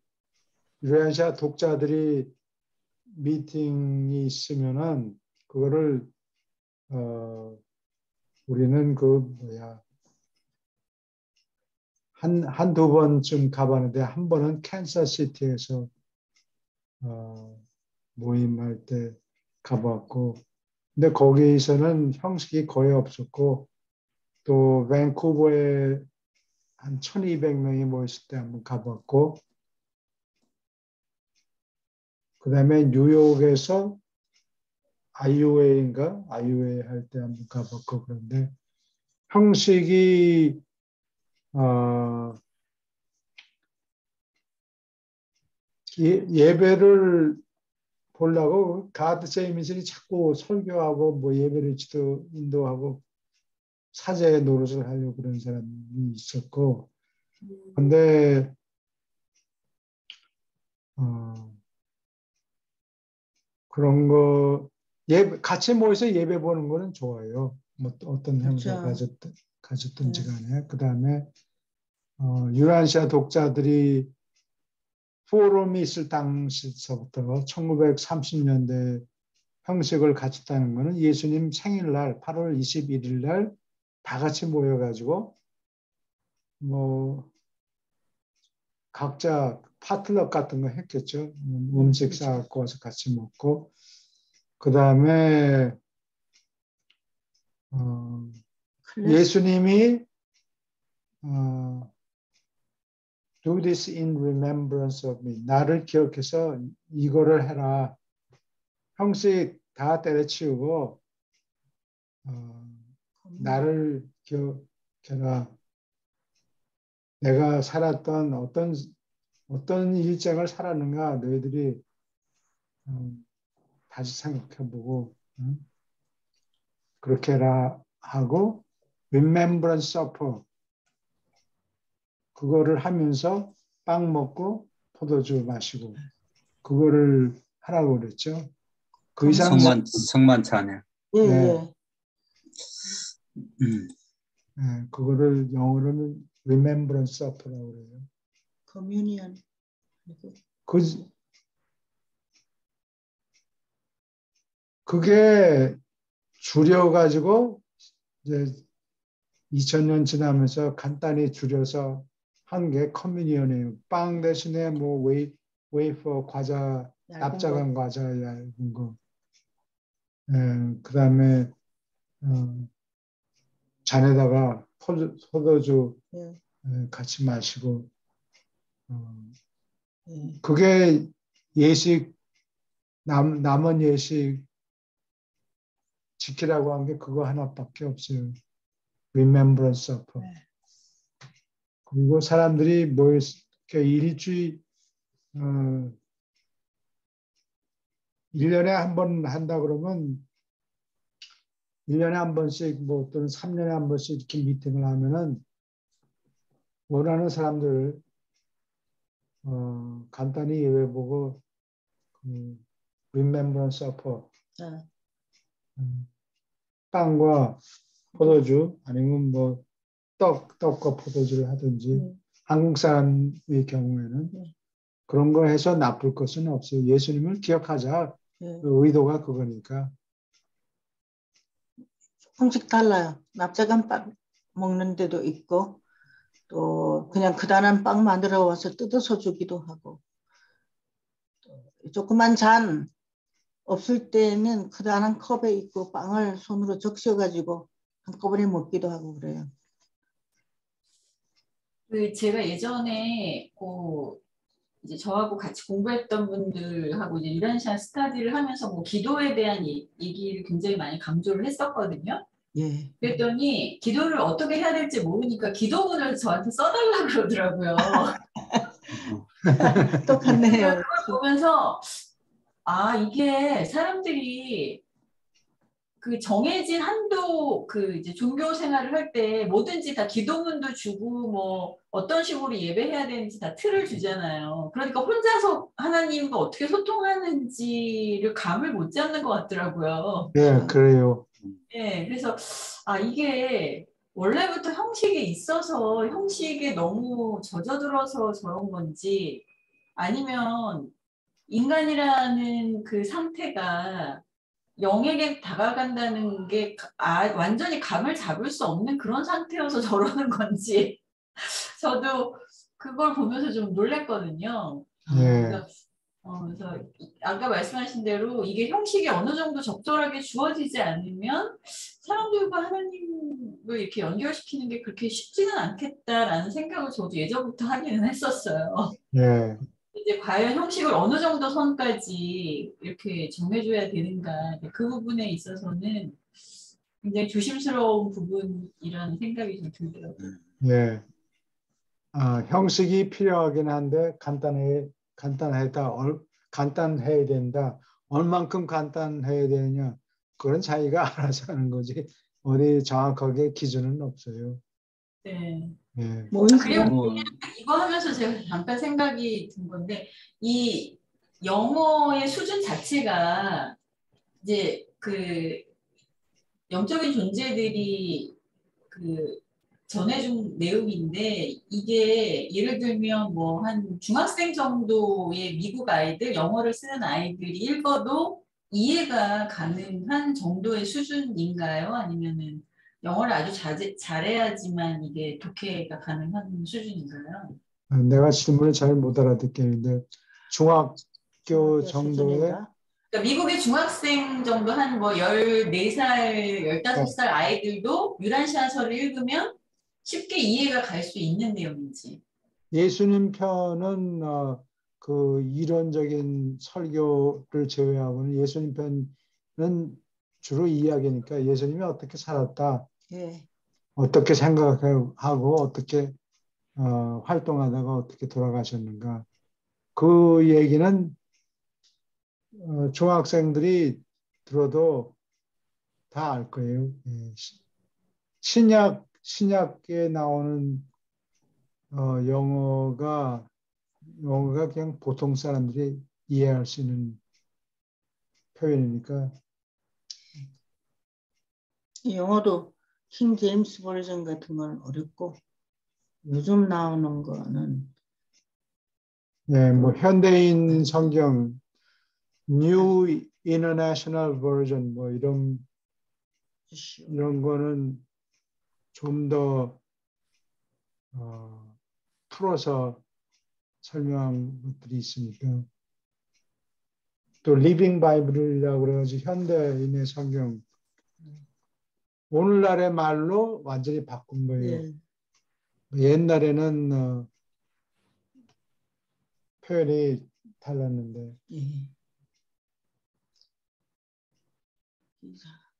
유라시아 독자들이 미팅이 있으면은 그거를 우리는 한두 번쯤 가봤는데 한 번은 캔사시티에서 모임할 때 가봤고 근데 거기서는 형식이 거의 없었고 또 밴쿠버에 한 1200명이 모였을 때 한번 가봤고 그 다음에 뉴욕에서 IUA 할 때 한번 가봤고 그런데 형식이 예배를 보려고 가드 제이미슨이 자꾸 설교하고 뭐 예배를 인도하고 사제 노릇을 하려고 그런 사람이 있었고 근데 그런 거 같이 모여서 예배 보는 거는 좋아요. 뭐 어떤 형사 가졌든지 간에 그 다음에 유란시아 독자들이 포럼이 있을 당시서부터 1930년대 형식을 가졌다는 것은 예수님 생일날 8월 21일 날 다 같이 모여가지고 뭐 각자 파틀럭 같은 거 했겠죠. 음식 싸갖고 와서 같이 먹고 그 다음에 예수님이 Do this in remembrance of me. 나를 기억해서 이거를 해라. 형식 다 때려치우고 나를 기억해라. 내가 살았던 어떤 일생을 살았는가 너희들이 다시 생각해보고 그렇게 해라 하고 Remembrance Supper 그거를 하면서 빵 먹고 포도주 마시고 그거를 하라고 그랬죠. 그 이상 성만찬이요. 예. 네, 그거를 영어로는 Remembrance Supper라고 그래요. 커뮤니언. 그게 줄여가지고 이제 2000년 지나면서 간단히 줄여서 한 게 커뮤니언이에요. 빵 대신에 뭐 웨이퍼 과자, 납작한 과자 얇은 거. 그 다음에 잔에다가 포도주 같이 마시고 그게 예식 남은 예식 지키라고 한 게 그거 하나밖에 없어요. Remembrance Supper. 그리고 사람들이 일주일 1년에 한 번 한다 그러면 1년에 한 번씩 뭐 또는 3년에 한 번씩 이렇게 미팅을 하면은 원하는 사람들 간단히 예배보고 Remembrance Supper 빵과 포도주 아니면 뭐 떡과 포도주를 하든지 한국 사람의 경우에는 그런 거 해서 나쁠 것은 없어요. 예수님을 기억하자. 그 의도가 그거니까. 조금씩 달라요. 납작한 빵 먹는 데도 있고 또 그냥 그다란 빵 만들어 와서 뜯어서 주기도 하고 조그만 잔 없을 때는 그다란 컵에 있고 빵을 손으로 적셔가지고 한꺼번에 먹기도 하고 그래요. 제가 예전에 이제 저하고 같이 공부했던 분들하고 이제 이란시아 스타디를 하면서 뭐 기도에 대한 얘기를 굉장히 많이 강조를 했었거든요. 예. 그랬더니 기도를 어떻게 해야 될지 모르니까 기도문을 저한테 써달라고 그러더라고요. 똑같네요. 그걸 보면서 이게 사람들이 그 정해진 한도 이제 종교 생활을 할 때 뭐든지 다 기도문도 주고 뭐 어떤 식으로 예배해야 되는지 다 틀을 주잖아요. 그러니까 혼자서 하나님과 어떻게 소통하는지를 감을 못 잡는 것 같더라고요. 네, 그래요. 네, 그래서 이게 원래부터 형식에 있어서 형식에 너무 젖어들어서 저런 건지 아니면 인간이라는 그 상태가 영에게 다가간다는 게 완전히 감을 잡을 수 없는 그런 상태여서 저러는 건지 저도 그걸 보면서 좀 놀랬거든요. 네. 그래서 아까 말씀하신 대로 이게 형식이 어느 정도 적절하게 주어지지 않으면 사람들과 하나님을 이렇게 연결시키는 게 그렇게 쉽지는 않겠다라는 생각을 저도 예전부터 하기는 했었어요. 네. 이제 과연 형식을 어느 정도 선까지 이렇게 정해줘야 되는가 그 부분에 있어서는 굉장히 조심스러운 부분이라는 생각이 좀 들더라고요. 네. 형식이 필요하긴 한데 간단해야 된다. 얼만큼 간단해야 되느냐. 그건 자기가 알아서 하는 거지. 어디 정확하게 기준은 없어요. 네. 네. 그리고 이거 하면서 제가 잠깐 생각이 든 건데 이 영어의 수준 자체가 이제 그 영적인 존재들이 전해준 내용인데 이게 예를 들면 뭐 한 중학생 정도의 미국 아이들 영어를 쓰는 아이들이 읽어도 이해가 가능한 정도의 수준인가요? 아니면은 영어를 아주 잘해야지만 이게 독해가 가능한 수준인가요? 내가 질문을 잘 못 알아듣겠는데 중학교 정도의 그러니까 미국의 중학생 정도 한 뭐 14살, 15살 아이들도 유란시아서를 읽으면 쉽게 이해가 갈 수 있는 내용인지. 예수님 편은 그 이론적인 설교를 제외하고는 예수님 편은 주로 이야기니까 예수님이 어떻게 살았다, 어떻게 생각하고 어떻게 활동하다가 어떻게 돌아가셨는가 그 얘기는 중학생들이 들어도 다 알 거예요. 신약에 나오는 영어가 그냥 보통 사람들이 이해할 수 있는 표현이니까. 영어도 킹 제임스 버전 같은 건 어렵고 요즘 나오는 거는 네, 뭐 현대인 성경 New International Version 뭐 이런 거는 좀 더 풀어서 설명한 것들이 있으니까. 또 리빙 바이블이라고 그래가지고 현대인의 성경 오늘날의 말로 완전히 바꾼 거예요. 옛날에는 표현이 달랐는데.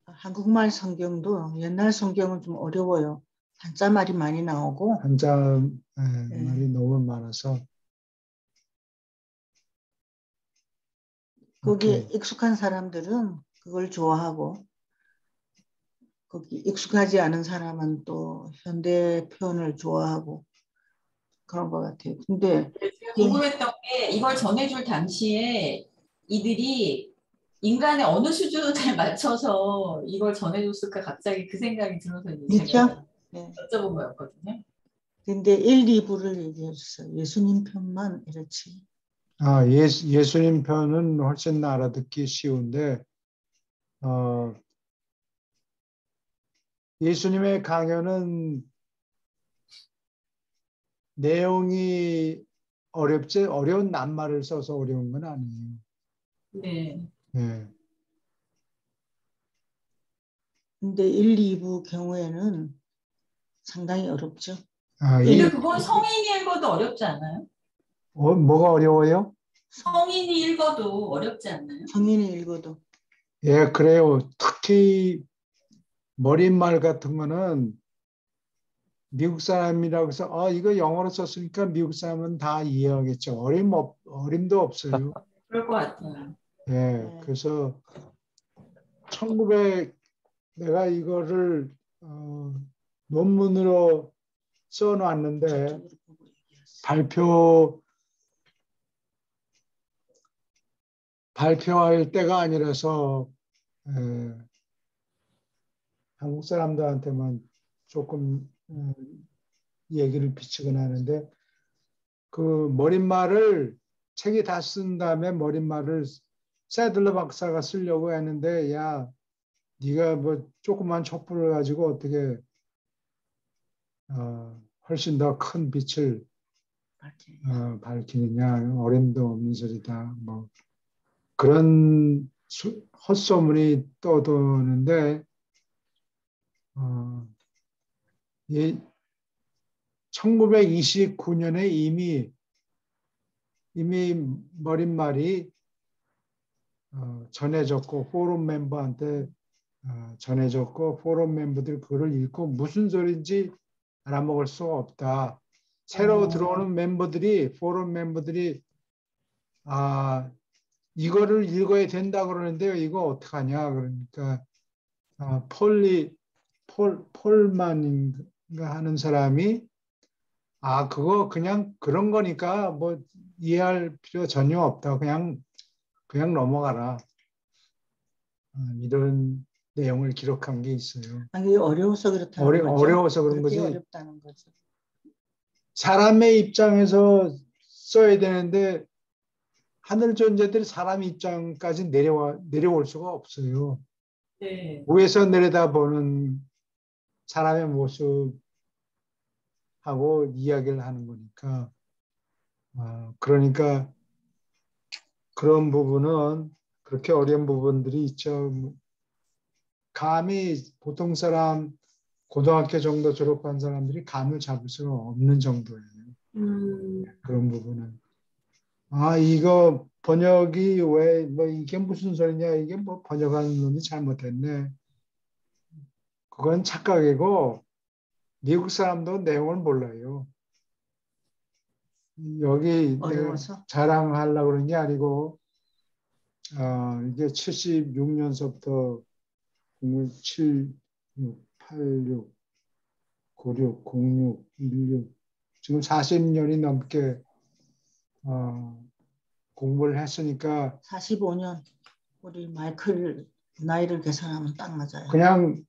한국말 성경도 옛날 성경은 좀 어려워요. 한자 말이 많이 나오고 한자 말이 너무 많아서 거기에 익숙한 사람들은 그걸 좋아하고 거기 익숙하지 않은 사람은 또 현대 표현을 좋아하고 그런 것 같아요. 근데 제가 궁금했던 게 이걸 전해줄 당시에 이들이 인간의 어느 수준에 맞춰서 이걸 전해줬을까 갑자기 그 생각이 들어서 이제 그렇죠? 제가 네. 여쭤본 거였거든요. 근데 1, 2부를 얘기해 주세요. 예수님 편만 이렇지. 예수님 편은 훨씬 알아듣기 쉬운데 예수님의 강연은 내용이 어려운 낱말을 써서 어려운 건 아니에요. 네. 네. 근데 1, 2부 경우에는 상당히 어렵죠. 근데 그건 성인이 읽어도 어렵지 않아요? 뭐가 어려워요? 성인이 읽어도 어렵지 않나요? 성인이 읽어도. 예, 그래요. 특히 머릿말 같은 거는 미국 사람이라고 해서 이거 영어로 썼으니까 미국 사람은 다 이해하겠죠. 어림도 없어요. 그럴 것 같아요. 예, 그래서 내가 이거를 논문으로 써놨는데 발표할 때가 아니라서 한국 사람들한테만 조금 얘기를 비치곤 하는데 그 머릿말을 책이 다 쓴 다음에 머릿말을 새들러 박사가 쓰려고 했는데 야 네가 뭐 조그만 촛불을 가지고 어떻게 훨씬 더 큰 빛을 밝히느냐 어림도 없는 소리다 뭐 그런 헛소문이 떠도는데 1929년에 이미 머릿말이 전해졌고 포럼 멤버한테 전해졌고 포럼 멤버들이 그걸 읽고 무슨 소리인지 알아먹을 수가 없다. 새로 들어오는 포럼 멤버들이 이거를 읽어야 된다 그러는데요. 이거 어떡하냐 그러니까 폴만인가 하는 사람이 그거 그냥 그런 거니까 뭐 이해할 필요 전혀 없다. 그냥 넘어가라. 이런 내용을 기록한 게 있어요. 아니 어려워서 그렇다는 거죠. 어려워서 그런 거지. 어렵다는 거죠. 사람의 입장에서 써야 되는데 하늘 존재들이 사람 입장까지 내려올 수가 없어요. 네. 위에서 내려다보는 사람의 모습하고 이야기를 하는 거니까. 그러니까 그런 부분은 그렇게 어려운 부분들이 있죠. 감히 보통 사람 고등학교 정도 졸업한 사람들이 감을 잡을 수가 없는 정도예요. 그런 부분은. 이거 번역이 이게 무슨 소리냐, 이게 뭐 번역하는 놈이 잘못했네. 그건 착각이고, 미국 사람도 내용을 몰라요. 여기 어려워서? 자랑하려고 그런 게 아니고, 이게 76년서부터 07, 86, 96, 06, 16, 지금 40년이 넘게 공부를 했으니까 45년 우리 마이클 나이를 계산하면 딱 맞아요. 그냥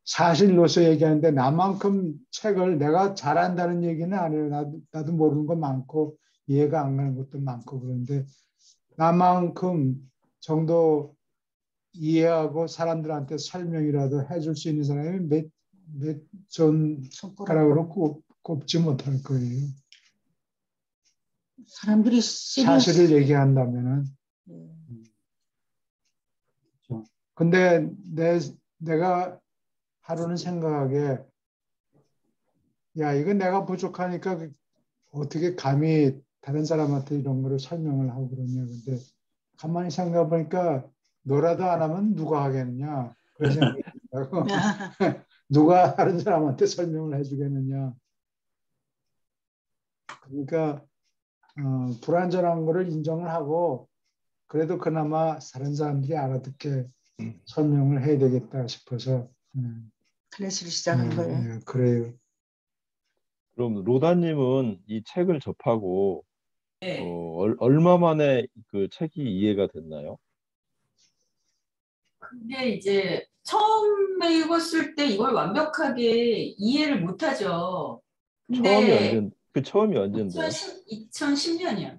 사실로서 얘기하는데 나만큼 책을 내가 잘한다는 얘기는 아니에요. 나도 모르는 거 많고 이해가 안 가는 것도 많고 그런데 나만큼 정도 이해하고 사람들한테 설명이라도 해줄 수 있는 사람이 몇 손가락으로 꼽지 못할 거예요. 사람들이 사실을 얘기한다면은. 근데 내가 하루는 생각하게 야 이건 내가 부족하니까 어떻게 감히 다른 사람한테 이런 거를 설명을 하고 그러냐. 근데 가만히 생각해 보니까 너라도 안 하면 누가 하겠느냐. 그런 생각이 들더라고. 누가 다른 사람한테 설명을 해주겠느냐. 그러니까 불완전한 거를 인정을 하고 그래도 그나마 다른 사람들이 알아듣게 설명을 해야 되겠다 싶어서 클래식을 시작한 거예요. 그래요. 그럼 로다님은 이 책을 접하고 네. 얼마 만에 그 책이 이해가 됐나요? 근데 이제 처음에 읽었을 때 이걸 완벽하게 이해를 못하죠. 근데 처음이 언젠데요? 2010년이요.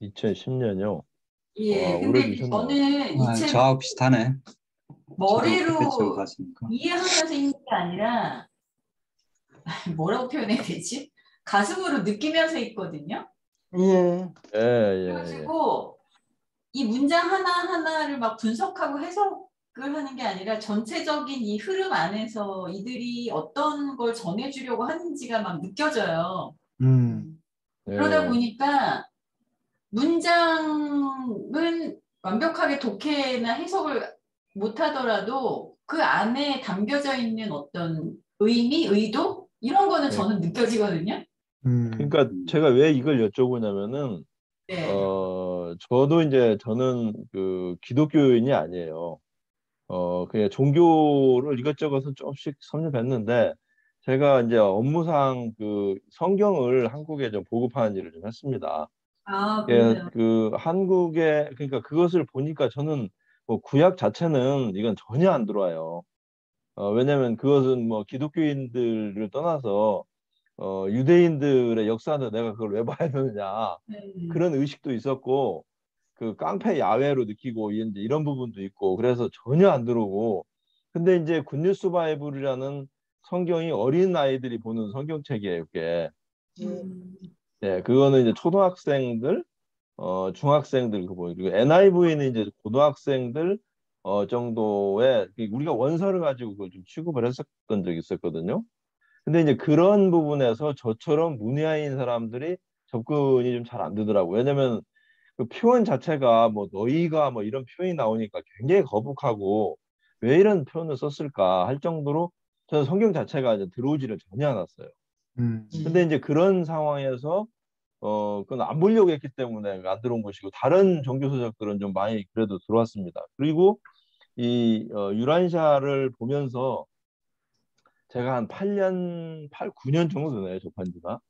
2010년이요? 예, 와, 근데 오래되셨네요. 저는 이 책을 저하고 비슷하네. 머리로 그때쯤 갔으니까. 이해하면서 읽는 게 아니라 뭐라고 표현해야 되지? 가슴으로 느끼면서 읽거든요. 예. 그래가지고 이 문장 하나하나를 막 분석하고 해석을 하는 게 아니라 전체적인 이 흐름 안에서 이들이 어떤 걸 전해주려고 하는지가 막 느껴져요. 그러다 보니까 문장은 완벽하게 독해나 해석을 못하더라도 그 안에 담겨져 있는 어떤 의미, 의도 이런 거는 저는 느껴지거든요. 그러니까 제가 왜 이걸 여쭤보냐면은 네. 저는 그 기독교인이 아니에요. 그냥 종교를 이것저것은 조금씩 섭렵했는데 제가 이제 업무상 그 성경을 한국에 좀 보급하는 일을 좀 했습니다. 아, 예, 그래요. 그 한국에 그러니까 그것을 보니까 저는 뭐 구약 자체는 이건 전혀 안 들어와요. 왜냐하면 그것은 뭐 기독교인들을 떠나서 유대인들의 역사는 내가 그걸 왜 봐야 되느냐 그런 의식도 있었고 그 깡패 야외로 느끼고 이제 이런 부분도 있고 그래서 전혀 안 들어오고 근데 이제 굿뉴스 바이블이라는 성경이 어린 아이들이 보는 성경책이에요, 그게. 네, 그거는 이제 초등학생들, 중학생들 그리고 NIV는 이제 고등학생들 정도의 우리가 원서를 가지고 그걸 좀 취급을 했었던 적이 있었거든요. 근데 이제 그런 부분에서 저처럼 문외한인 사람들이 접근이 좀 잘 안 되더라고요. 왜냐면 그 표현 자체가 뭐 너희가 뭐 이런 표현이 나오니까 굉장히 거북하고 왜 이런 표현을 썼을까 할 정도로 저는 성경 자체가 이제 들어오지를 전혀 않았어요. 근데 이제 그런 상황에서 그건 안 보려고 했기 때문에 안 들어온 것이고 다른 종교 서적들은 좀 많이 그래도 들어왔습니다. 그리고 이 유란샤를 보면서 제가 한 8년, 9년 정도 되네요, 접한 지가.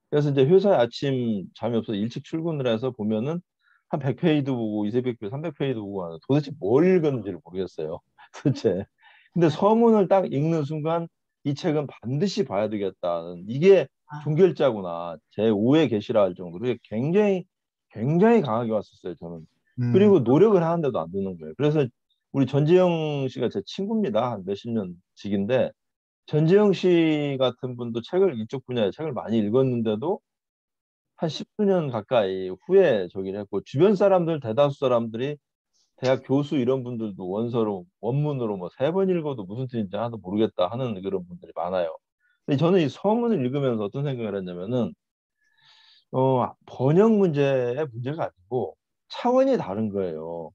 그래서 이제 회사에 아침 잠이 없어서 일찍 출근을 해서 보면은 한 100페이지도 보고 200페이지, 300페이지도 보고 하는 도대체 뭘 읽었는지를 모르겠어요. 도대체. 근데 서문을 딱 읽는 순간 이 책은 반드시 봐야 되겠다는 이게 종결자구나. 제 5의 계시라 할 정도로 이게 굉장히 강하게 왔었어요, 저는. 그리고 노력을 하는데도 안 되는 거예요. 그래서 우리 전지영 씨가 제 친구입니다. 한 몇십 년 직인데 전지영 씨 같은 분도 이쪽 분야의 책을 많이 읽었는데도 한 10수년 가까이 후에 저기를 했고, 주변 사람들, 대다수 사람들이 대학 교수 이런 분들도 원문으로 뭐 3번 읽어도 무슨 뜻인지 하나도 모르겠다 하는 그런 분들이 많아요. 근데 저는 이 서문을 읽으면서 어떤 생각을 했냐면은, 번역 문제의 문제가 아니고 차원이 다른 거예요.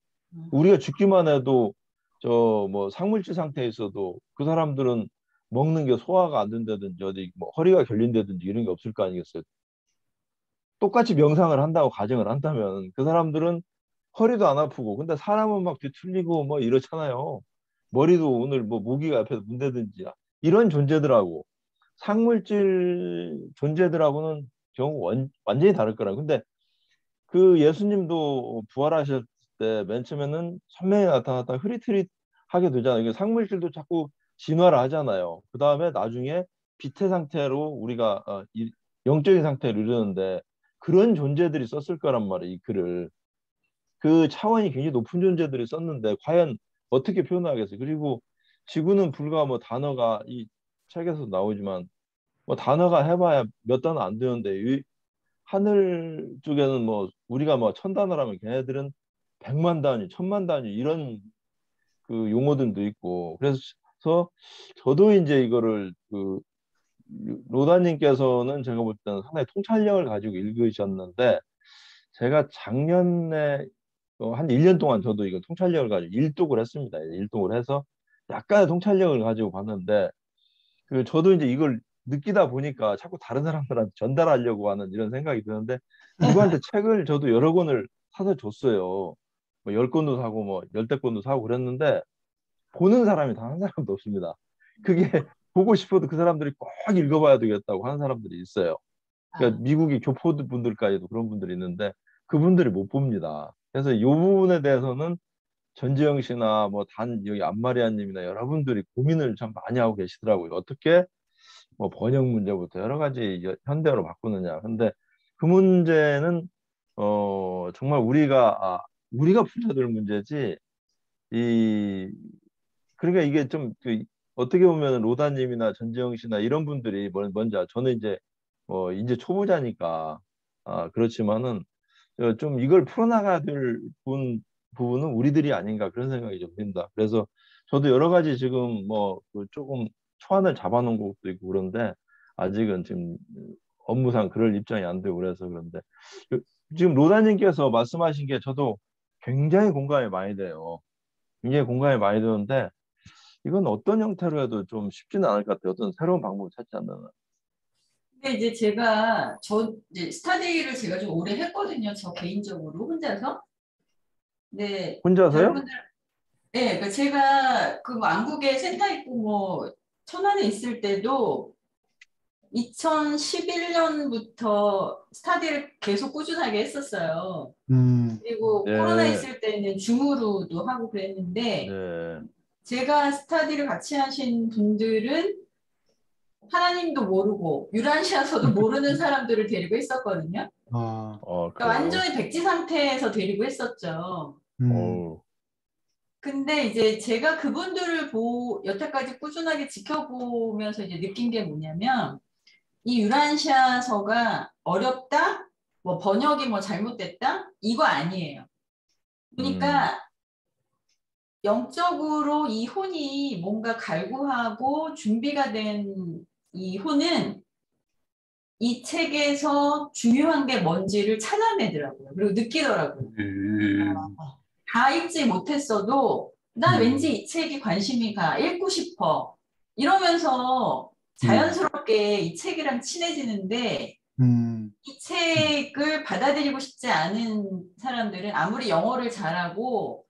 우리가 죽기만 해도 저 뭐 상물질 상태에 있어도 그 사람들은 먹는 게 소화가 안 된다든지 어디 뭐 허리가 결린다든지 이런 게 없을 거 아니겠어요. 똑같이 명상을 한다고 가정을 한다면 그 사람들은 허리도 안 아프고 근데 사람은 막 뒤틀리고 뭐 이렇잖아요. 머리도 오늘 뭐 모기가 옆에서 문대든지 이런 존재들하고 상물질 존재들하고는 완전히 다를 거라. 근데 그 예수님도 부활하셨을 때 맨 처음에는 선명히 나타났다 흐릿흐릿하게 되잖아요. 이게 상물질도 자꾸 진화를 하잖아요. 그 다음에 나중에 빛의 상태로 우리가 영적인 상태를 이르는데 그런 존재들이 썼을 거란 말이에요. 이 글을. 그 차원이 굉장히 높은 존재들이 썼는데 과연 어떻게 표현하겠어요? 그리고 지구는 불과 뭐 단어가 이 책에서 나오지만 뭐 단어가 해봐야 몇 단어 안 되는데 하늘 쪽에는 뭐 우리가 뭐 1000단어라면 걔네들은 100만 단위, 1000만 단위 이런 그 용어들도 있고 그래서 저도 이제 이거를 그 로다님께서는 제가 볼 때는 상당히 통찰력을 가지고 읽으셨는데 제가 작년에 한 1년 동안 저도 이거 통찰력을 가지고 일독을 했습니다. 일독을 해서 약간의 통찰력을 가지고 봤는데 그 저도 이제 이걸 느끼다 보니까 자꾸 다른 사람들한테 전달하려고 하는 이런 생각이 드는데 누구한테 책을 저도 여러 권을 사서 줬어요. 뭐 10권도 사고 뭐 10대 권도 사고 그랬는데 보는 사람이 단 한 사람도 없습니다. 그게 보고 싶어도 그 사람들이 꼭 읽어봐야 되겠다고 하는 사람들이 있어요. 그러니까 미국의 교포 분들까지도 그런 분들이 있는데 그분들이 못 봅니다. 그래서 이 부분에 대해서는 전지영 씨나 뭐 여기 안마리아님이나 여러분들이 고민을 참 많이 하고 계시더라고요. 어떻게 뭐 번역 문제부터 여러 가지 현대어로 바꾸느냐. 근데 그 문제는 정말 우리가 풀어야 될 문제지. 그러니까 이게 좀 어떻게 보면 로다님이나 전지영 씨나 이런 분들이 먼저 저는 이제 초보자니까 그렇지만은 좀 이걸 풀어나가야 될 부분은 우리들이 아닌가 그런 생각이 좀 듭니다. 그래서 저도 여러 가지 지금 조금 초안을 잡아놓은 것도 있고 그런데 아직은 지금 업무상 그럴 입장이 안 되고 그래서 그런데 지금 로다님께서 말씀하신 게 저도 굉장히 공감이 많이 돼요. 굉장히 공감이 많이 되는데 이건 어떤 형태로 해도 좀 쉽지는 않을 것 같아요. 어떤 새로운 방법을 찾지 않는. 근데 이제 이제 스타디를 제가 좀 오래 했거든요. 저 개인적으로 혼자서. 네. 혼자서요? 네, 그러니까 제가 그 왕국에 센터 있고 뭐 천안에 있을 때도 2011년부터 스타디를 계속 꾸준하게 했었어요. 그리고 네. 코로나 있을 때는 줌으로도 하고 그랬는데 네. 제가 스타디를 같이 하신 분들은 하나님도 모르고 유란시아서도 모르는 사람들을 데리고 했었거든요. 그러니까 완전히 백지 상태에서 데리고 했었죠. 근데 이제 제가 그분들을 여태까지 꾸준하게 지켜보면서 이제 느낀 게 뭐냐면 이 유란시아서가 어렵다, 뭐 번역이 뭐 잘못됐다 이거 아니에요. 그러니까 영적으로 이 혼이 뭔가 갈구하고 준비가 된 이 혼은 이 책에서 중요한 게 뭔지를 찾아내더라고요. 그리고 느끼더라고요. 다 읽지 못했어도 난 왠지 이 책이 관심이 가, 읽고 싶어. 이러면서 자연스럽게 이 책이랑 친해지는데 이 책을 받아들이고 싶지 않은 사람들은 아무리 영어를 잘하고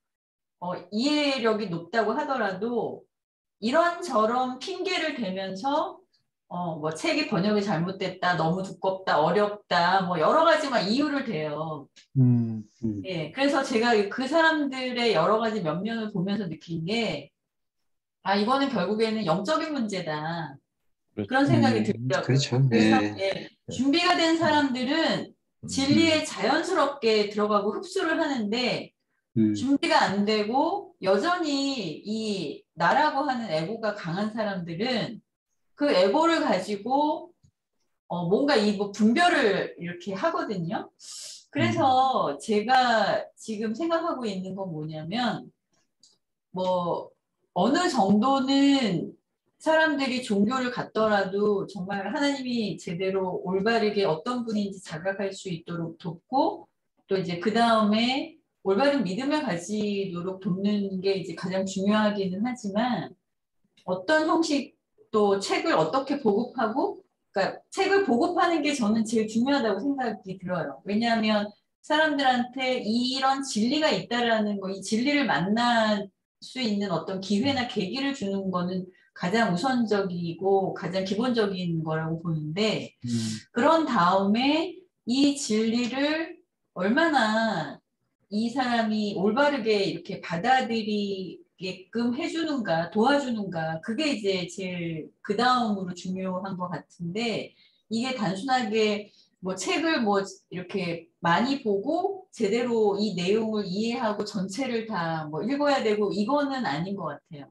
이해력이 높다고 하더라도 이런저런 핑계를 대면서 뭐 책이 번역이 잘못됐다, 너무 두껍다, 어렵다, 뭐 여러 가지 막 이유를 대요. 예, 그래서 제가 그 사람들의 여러 가지 면면을 보면서 느낀 게, 이거는 결국에는 영적인 문제다. 그런 생각이 들더라고요. 그렇죠. 그래서 네. 준비가 된 사람들은 진리에 자연스럽게 들어가고 흡수를 하는데 준비가 안 되고 여전히 이 나라고 하는 에고가 강한 사람들은 그 에고를 가지고 뭔가 뭐 분별을 이렇게 하거든요. 그래서 제가 지금 생각하고 있는 건 뭐냐면 뭐 어느 정도는 사람들이 종교를 갖더라도 정말 하나님이 제대로 올바르게 어떤 분인지 자각할 수 있도록 돕고 또 이제 그 다음에 올바른 믿음을 가지도록 돕는 게 이제 가장 중요하기는 하지만 어떤 형식 또 책을 어떻게 보급하고 그러니까 책을 보급하는 게 저는 제일 중요하다고 생각이 들어요. 왜냐하면 사람들한테 이런 진리가 있다라는 거, 이 진리를 만날 수 있는 어떤 기회나 계기를 주는 거는 가장 우선적이고 가장 기본적인 거라고 보는데 그런 다음에 이 진리를 얼마나 이 사람이 올바르게 이렇게 받아들이게끔 해주는가, 도와주는가, 그게 이제 제일 그 다음으로 중요한 것 같은데, 이게 단순하게 뭐 책을 뭐 이렇게 많이 보고 제대로 이 내용을 이해하고 전체를 다 뭐 읽어야 되고 이거는 아닌 것 같아요.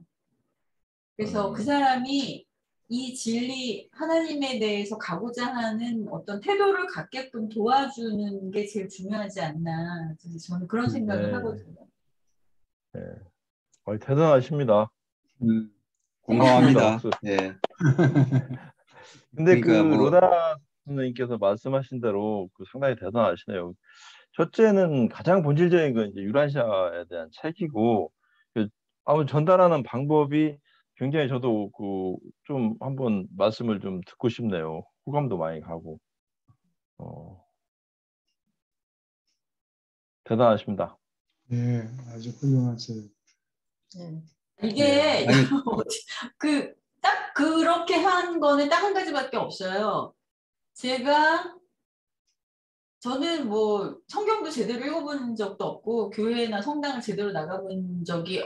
그래서 그 사람이 이 진리, 하나님에 대해서 가고자 하는 어떤 태도를 갖게끔 도와주는 게 제일 중요하지 않나. 저는 그런 생각을 하거든요. 네. 대단하십니다. 공감합니다. 예. 근데 그러니까 로다 선생님께서 말씀하신 대로 상당히 대단하시네요. 첫째는 가장 본질적인 건 이제 유란시아에 대한 책이고, 아무 전달하는 방법이 굉장히 저도 좀 한번 말씀을 좀 듣고 싶네요. 호감도 많이 가고. 대단하십니다. 네, 아주 훌륭하세요. 네. 이게 아니, 딱 그렇게 한 거는 딱 한 가지밖에 없어요. 저는 뭐 성경도 제대로 읽어본 적도 없고 교회나 성당을 제대로 나가본 적이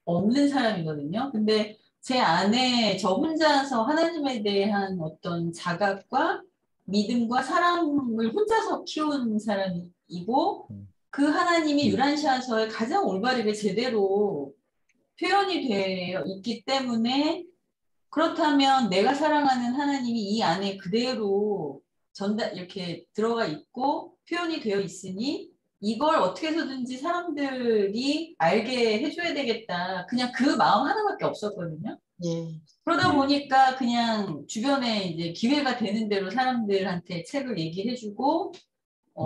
없는 사람이거든요. 근데 제 안에 저 혼자서 하나님에 대한 어떤 자각과 믿음과 사랑을 혼자서 키운 사람이고 그 하나님이 유란시아서에 가장 올바르게 제대로 표현이 되어 있기 때문에 그렇다면 내가 사랑하는 하나님이 이 안에 그대로 이렇게 들어가 있고 표현이 되어 있으니 이걸 어떻게 해서든지 사람들이 알게 해줘야 되겠다. 그냥 그 마음 하나밖에 없었거든요. 예. 그러다 보니까 그냥 주변에 이제 기회가 되는 대로 사람들한테 책을 얘기해주고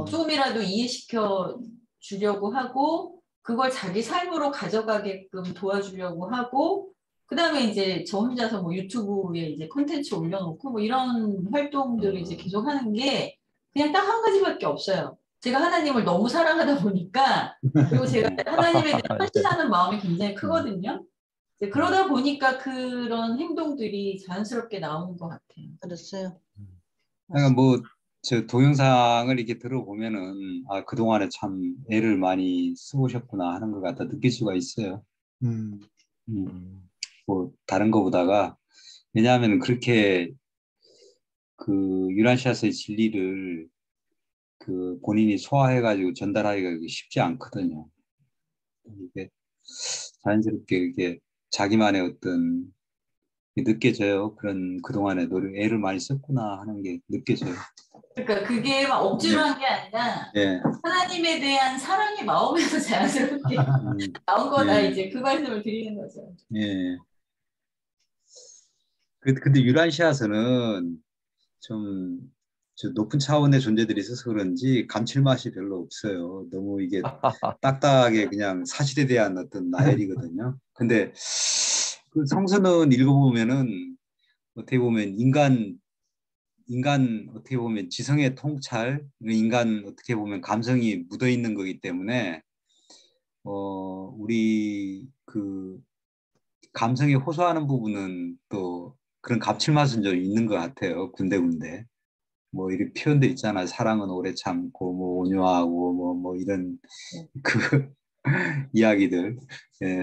조금이라도 이해시켜 주려고 하고 그걸 자기 삶으로 가져가게끔 도와주려고 하고 그 다음에 이제 저 혼자서 뭐 유튜브에 이제 콘텐츠 올려놓고 뭐 이런 활동들을 이제 계속 하는 게 그냥 딱 한 가지밖에 없어요. 제가 하나님을 너무 사랑하다 보니까 그리고 제가 하나님에 대해 헌신하는 마음이 굉장히 크거든요. 그러다 보니까 그런 행동들이 자연스럽게 나오는 것 같아요. 그랬어요. 그러니까 뭐 저 동영상을 이렇게 들어보면은 아, 그동안에 참 애를 많이 쓰고셨구나 하는 것 같다 느낄 수가 있어요. 뭐 다른 거보다가 왜냐하면 그렇게 그 유란시아서의 진리를 그 본인이 소화해가지고 전달하기가 쉽지 않거든요. 이게 자연스럽게 이렇게 자기만의 어떤 느껴져요. 그런 그동안에 애를 많이 썼구나 하는 게 느껴져요. 그러니까 그게 막 억지로 한 게 아니라 하나님에 대한 사랑의 마음에서 자연스럽게 나온 거다. 이제 그 말씀을 드리는 거죠. 예. 근데 유란시아서는 좀 높은 차원의 존재들이 있어서 그런지 감칠맛이 별로 없어요. 너무 이게 딱딱하게 그냥 사실에 대한 어떤 나열이거든요. 근데 그 성서는 읽어보면은 어떻게 보면 인간 어떻게 보면 지성의 통찰, 인간 어떻게 보면 감성이 묻어 있는 거기 때문에 우리 그 감성이 호소하는 부분은 또 그런 감칠맛은 좀 있는 것 같아요. 군데군데. 뭐 이런 표현도 있잖아요. 사랑은 오래 참고 뭐 온유하고 뭐 이런 그 이야기들,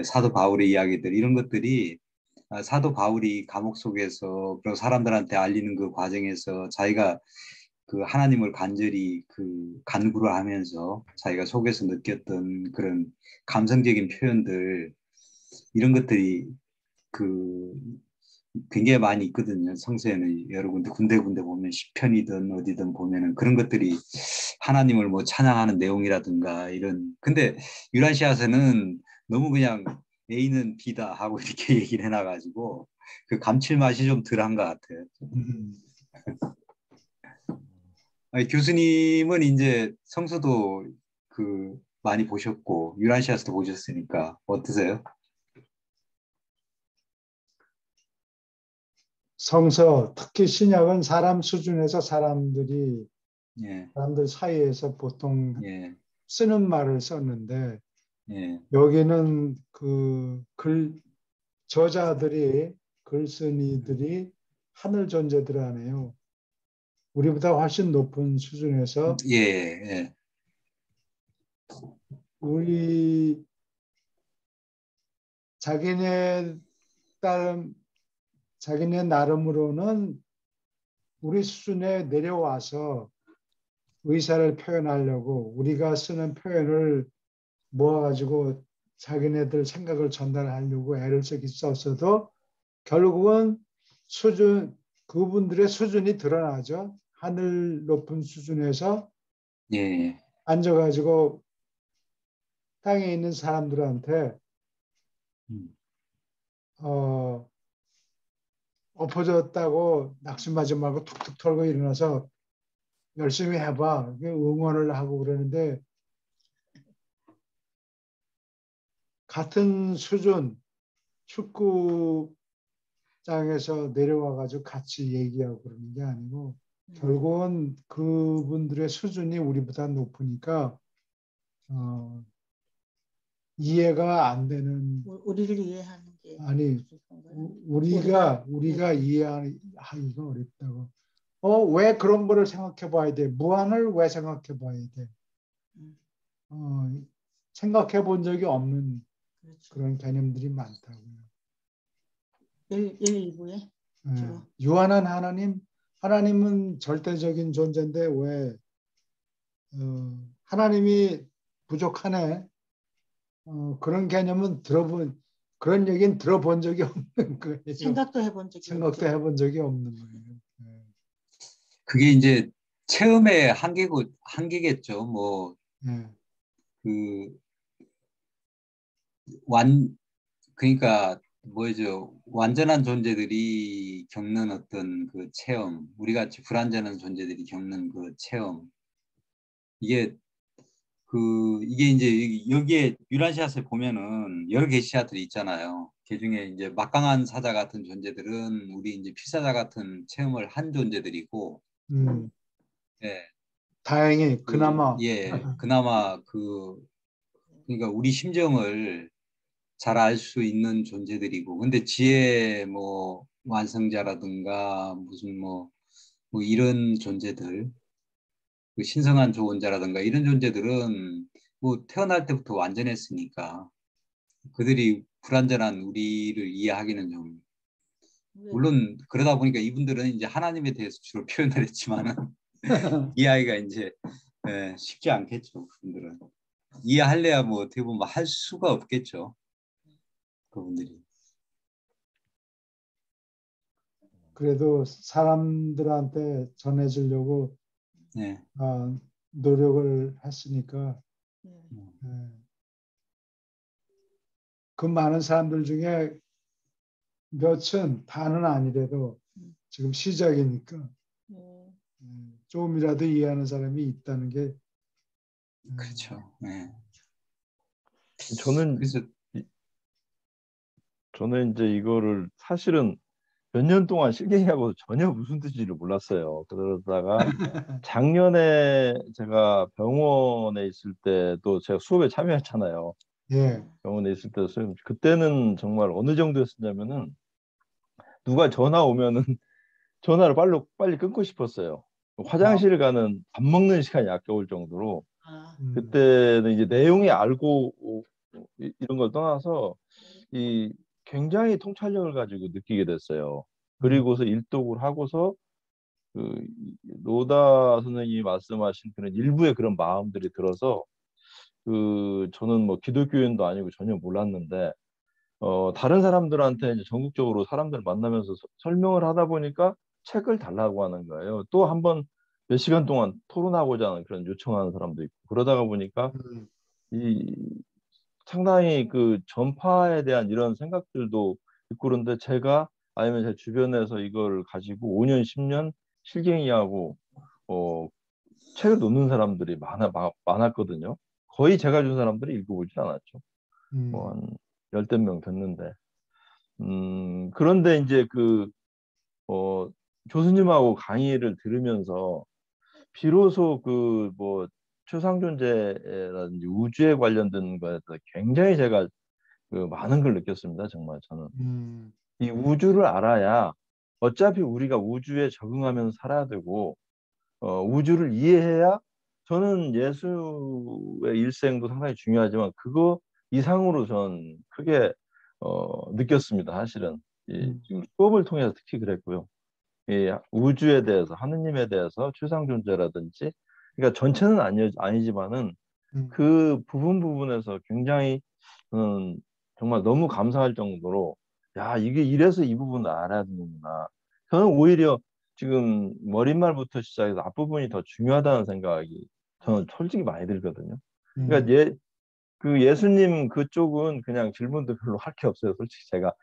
사도 바울의 이야기들 이런 것들이 사도 바울이 감옥 속에서 그리고 사람들한테 알리는 그 과정에서 자기가 그 하나님을 간절히 그 간구를 하면서 자기가 속에서 느꼈던 그런 감성적인 표현들 이런 것들이 그 굉장히 많이 있거든요. 성서에는 여러 군데 보면 시편이든 어디든 보면은 그런 것들이 하나님을 뭐 찬양하는 내용이라든가 이런. 근데 유란시아서는 너무 그냥 A는 B다 하고 이렇게 얘기를 해놔가지고 그 감칠맛이 좀 덜한 것 같아요. 아니, 교수님은 이제 성서도 그 많이 보셨고 유란시아서도 보셨으니까 어떠세요? 성서, 특히 신약은 사람 수준에서 사람들 사이에서 보통 쓰는 말을 썼는데 여기는 그 저자들이 글쓴이들이 하늘 존재들 아니에요. 우리보다 훨씬 높은 수준에서 우리 자기네 나름으로는 우리 수준에 내려와서 의사를 표현하려고 우리가 쓰는 표현을 모아가지고 자기네들 생각을 전달하려고 애를 쓰기 썼어도 결국은 그분들의 수준이 드러나죠. 하늘 높은 수준에서 앉아가지고 땅에 있는 사람들한테 엎어졌다고 낙심하지 말고 툭툭 털고 일어나서 열심히 해봐. 응원을 하고 그러는데 같은 수준 축구장에서 내려와가지고 같이 얘기하고 그러는 게 아니고 결국은 그분들의 수준이 우리보다 높으니까 이해가 안 되는 우리를 이해하는 게 게 아니 부족한가요? 우리가 이해하는 이건 어렵다고. 왜 그런 거를 생각해 봐야 돼? 무한을 왜 생각해 봐야 돼? 생각해 본 적이 없는 그렇죠. 그런 개념들이 많다고요. 1부에 주로. 유한한 하나님은 절대적인 존재인데 왜 하나님이 부족하네? 그런 개념은 그런 얘기는 들어본 적이 없는 거예요. 생각도 해본 적이 생각도 없죠. 해본 적이 없는 거예요. 그게 이제 체험의 한계겠죠. 뭐, 그러니까 뭐죠? 완전한 존재들이 겪는 어떤 그 체험, 우리 같이 불완전한 존재들이 겪는 그 체험, 이게 이게 이제 여기에 유란시아스에 보면은 여러 계시아들이 있잖아요. 그 중에 이제 막강한 사자 같은 존재들은 우리 이제 필사자 같은 체험을 한 존재들이고, 예, 다행히 그나마 그나마 그러니까 우리 심정을 잘 알 수 있는 존재들이고, 근데 지혜 뭐 완성자라든가 무슨 뭐 이런 존재들, 그 신성한 조언자라든가 이런 존재들은 뭐 태어날 때부터 완전했으니까 그들이 불완전한 우리를 이해하기는 좀, 물론 그러다 보니까 이분들은 이제 하나님에 대해서 주로 표현을 했지만은 이해하기가 이제 쉽지 않겠죠. 그분들은 이해할래야 뭐 어떻게 보면 할 수가 없겠죠. 그분들이. 그래도 사람들한테 전해주려고 네. 노력을 했으니까 그 많은 사람들 중에 몇은 다는 아니래도 지금 시작이니까 조금이라도 이해하는 사람이 있다는 게 그렇죠. 네. 저는 이제 이거를 사실은 몇 년 동안 실갱이하고 전혀 무슨 뜻인지를 몰랐어요. 그러다가 작년에 제가 병원에 있을 때도 제가 수업에 참여했잖아요. 예. 병원에 있을 때 그때는 정말 어느 정도였었냐면은 누가 전화 오면은 전화를 빨리 끊고 싶었어요. 화장실 가는 밥 먹는 시간이 아까울 정도로 그때는 이제 내용이 알고 이런 걸 떠나서 이 굉장히 통찰력을 가지고 느끼게 됐어요. 그리고서 일독을 하고서 그 로다 선생님이 말씀하신 그런 일부의 그런 마음들이 들어서 저는 뭐 기독교인도 아니고 전혀 몰랐는데 다른 사람들한테 이제 전국적으로 사람들 만나면서 설명을 하다 보니까 책을 달라고 하는 거예요. 또 한 번 몇 시간 동안 토론하고자 하는 그런 요청하는 사람도 있고 그러다가 보니까 이 상당히 그 전파에 대한 이런 생각들도 있고 그런데 제가 아니면 제 주변에서 이걸 가지고 5년, 10년 실갱이하고 책을 놓는 사람들이 많았거든요. 거의 제가 준 사람들이 읽어보지 않았죠. 뭐 한 열댓 명 됐는데. 그런데 이제 교수님하고 강의를 들으면서 비로소 뭐 최상존재라든지 우주에 관련된 거에 대해서 굉장히 제가 많은 걸 느꼈습니다. 정말 저는 이 우주를 알아야 어차피 우리가 우주에 적응하면서 살아야 되고 우주를 이해해야 저는 예수의 일생도 상당히 중요하지만 그거 이상으로 전 크게 느꼈습니다. 사실은 지금 수업을 통해서 특히 그랬고요. 이 우주에 대해서 하느님에 대해서 최상 존재라든지 그러니까 전체는 아니지만은 그 부분에서 굉장히 정말 너무 감사할 정도로 야 이게 이래서 이 부분을 알아야 되는구나. 저는 오히려 지금 머릿말부터 시작해서 앞부분이 더 중요하다는 생각이 저는 솔직히 많이 들거든요. 그러니까 예수님 그쪽은 그냥 질문도 별로 할 게 없어요. 솔직히 제가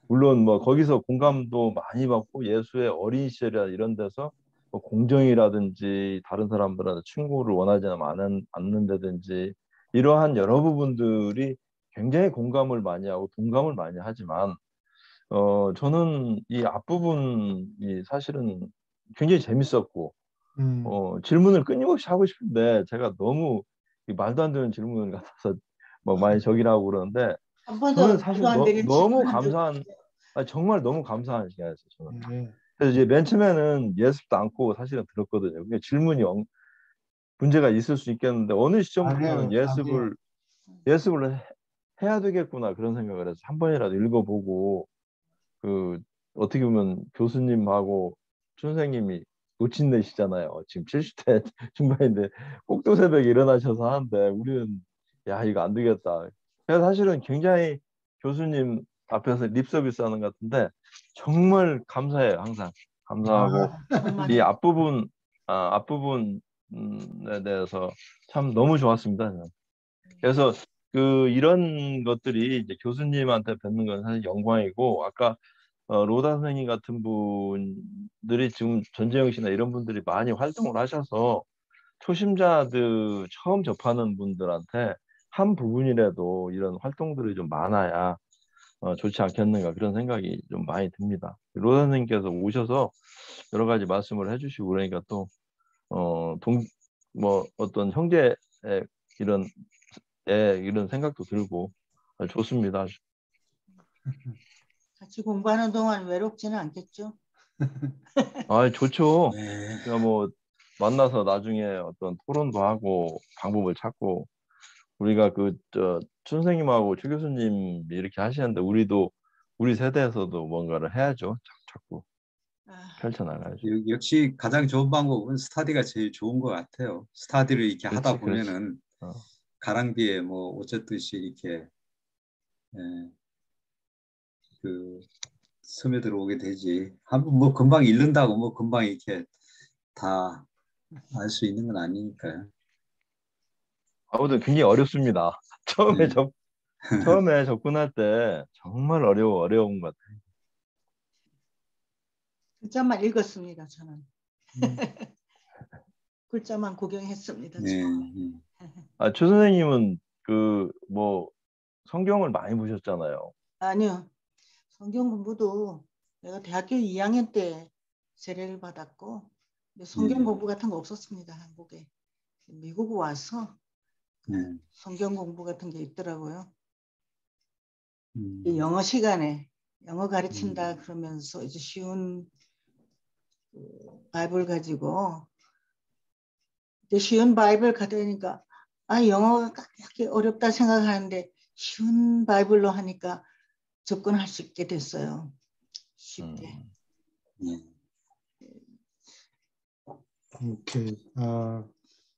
물론 뭐 거기서 공감도 많이 받고 예수의 어린 시절이나 이런 데서 뭐 공정이라든지 다른 사람들한테 충고를 원하지 않는다든지 이러한 여러 부분들이 굉장히 공감을 많이 하고 동감을 많이 하지만 저는 이 앞부분이 사실은 굉장히 재밌었고 질문을 끊임없이 하고 싶은데 제가 너무 말도 안 되는 질문 같아서 뭐 많이 적이라고 그러는데 한 번도 저는 사실 말도 안 되는 너무 질문한 적이 감사한, 없어요. 정말 너무 감사한 시간이었어요. 저는. 네. 그래서 이제 맨 처음에는 예습도 않고 사실은 들었거든요. 그게 질문이 문제가 있을 수 있겠는데 어느 시점부터는 아니에요. 예습을 해야 되겠구나 그런 생각을 해서 한 번이라도 읽어보고 그 어떻게 보면 교수님하고 선생님이 노친내시잖아요. 지금 70대 중반인데 꼭두 새벽에 일어나셔서 하는데 우리는 야 이거 안 되겠다. 그래서 사실은 굉장히 교수님 앞에서 립 서비스 하는 것 같은데 정말 감사해요. 항상 감사하고 정말 이 앞부분에 대해서 참 너무 좋았습니다. 저는. 그래서 이런 것들이 이제 교수님한테 뵙는 건 사실 영광이고 아까 로다 선생님 같은 분들이 지금 전재영 씨나 이런 분들이 많이 활동을 하셔서 초심자들 처음 접하는 분들한테 한 부분이라도 이런 활동들이 좀 많아야 좋지 않겠는가 그런 생각이 좀 많이 듭니다. 로다 선생님께서 오셔서 여러 가지 말씀을 해주시고 그러니까 또 어떤 형제의 이런 이런 생각도 들고 좋습니다. 같이 공부하는 동안 외롭지는 않겠죠? 좋죠. 네. 그러니까 뭐 만나서 나중에 어떤 토론도 하고 방법을 찾고 우리가 선생님하고 최 교수님 이렇게 하시는데 우리 세대에서도 뭔가를 해야죠. 자꾸 펼쳐나가야죠. 역시 가장 좋은 방법은 스타디가 제일 좋은 것 같아요. 스타디를 이렇게 하다 그렇지. 보면은 가랑비에 뭐 어쨌듯이 이렇게 스며들어오게 되지. 한번 뭐 금방 읽는다고 뭐 금방 이렇게 다 알 수 있는 건 아니니까요. 아무튼 굉장히 어렵습니다. 처음에 네. 처음에 접근할 때 정말 어려운 것 같아요. 글자만 읽었습니다. 저는. 글자만 구경했습니다. 네. 최 선생님은 성경을 많이 보셨잖아요. 아니요. 성경 공부도 내가 대학교 2학년 때 세례를 받았고 성경 공부 같은 거 없었습니다. 한국에. 미국 와서 성경 공부 같은 게 있더라고요. 영어 시간에 영어 가르친다 그러면서 이제 쉬운 바이블 가지고 쉬운 바이블 가져오니까 영어가 그렇게 어렵다 생각하는데 쉬운 바이블로 하니까 접근할 수 있게 됐어요. 쉽게. 오케이.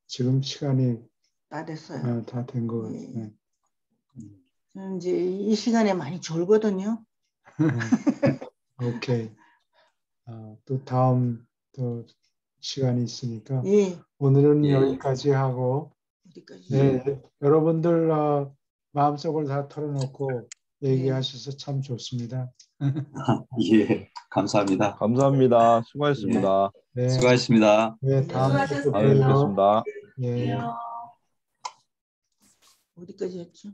지금 시간이 다 됐어요. 다 된 것 같아요. 저는 이제 이 시간에 많이 졸거든요. 오케이. 또 다음 또 시간이 있으니까 오늘은 여기까지 하고 여러분들 마음속을 다 털어놓고 얘기하셔서 참 좋습니다. 예, 감사합니다. 감사합니다. 수고하셨습니다. 네. 수고하셨습니다. 네, 다음 주에 뵙겠습니다. 예. 어디까지 했죠?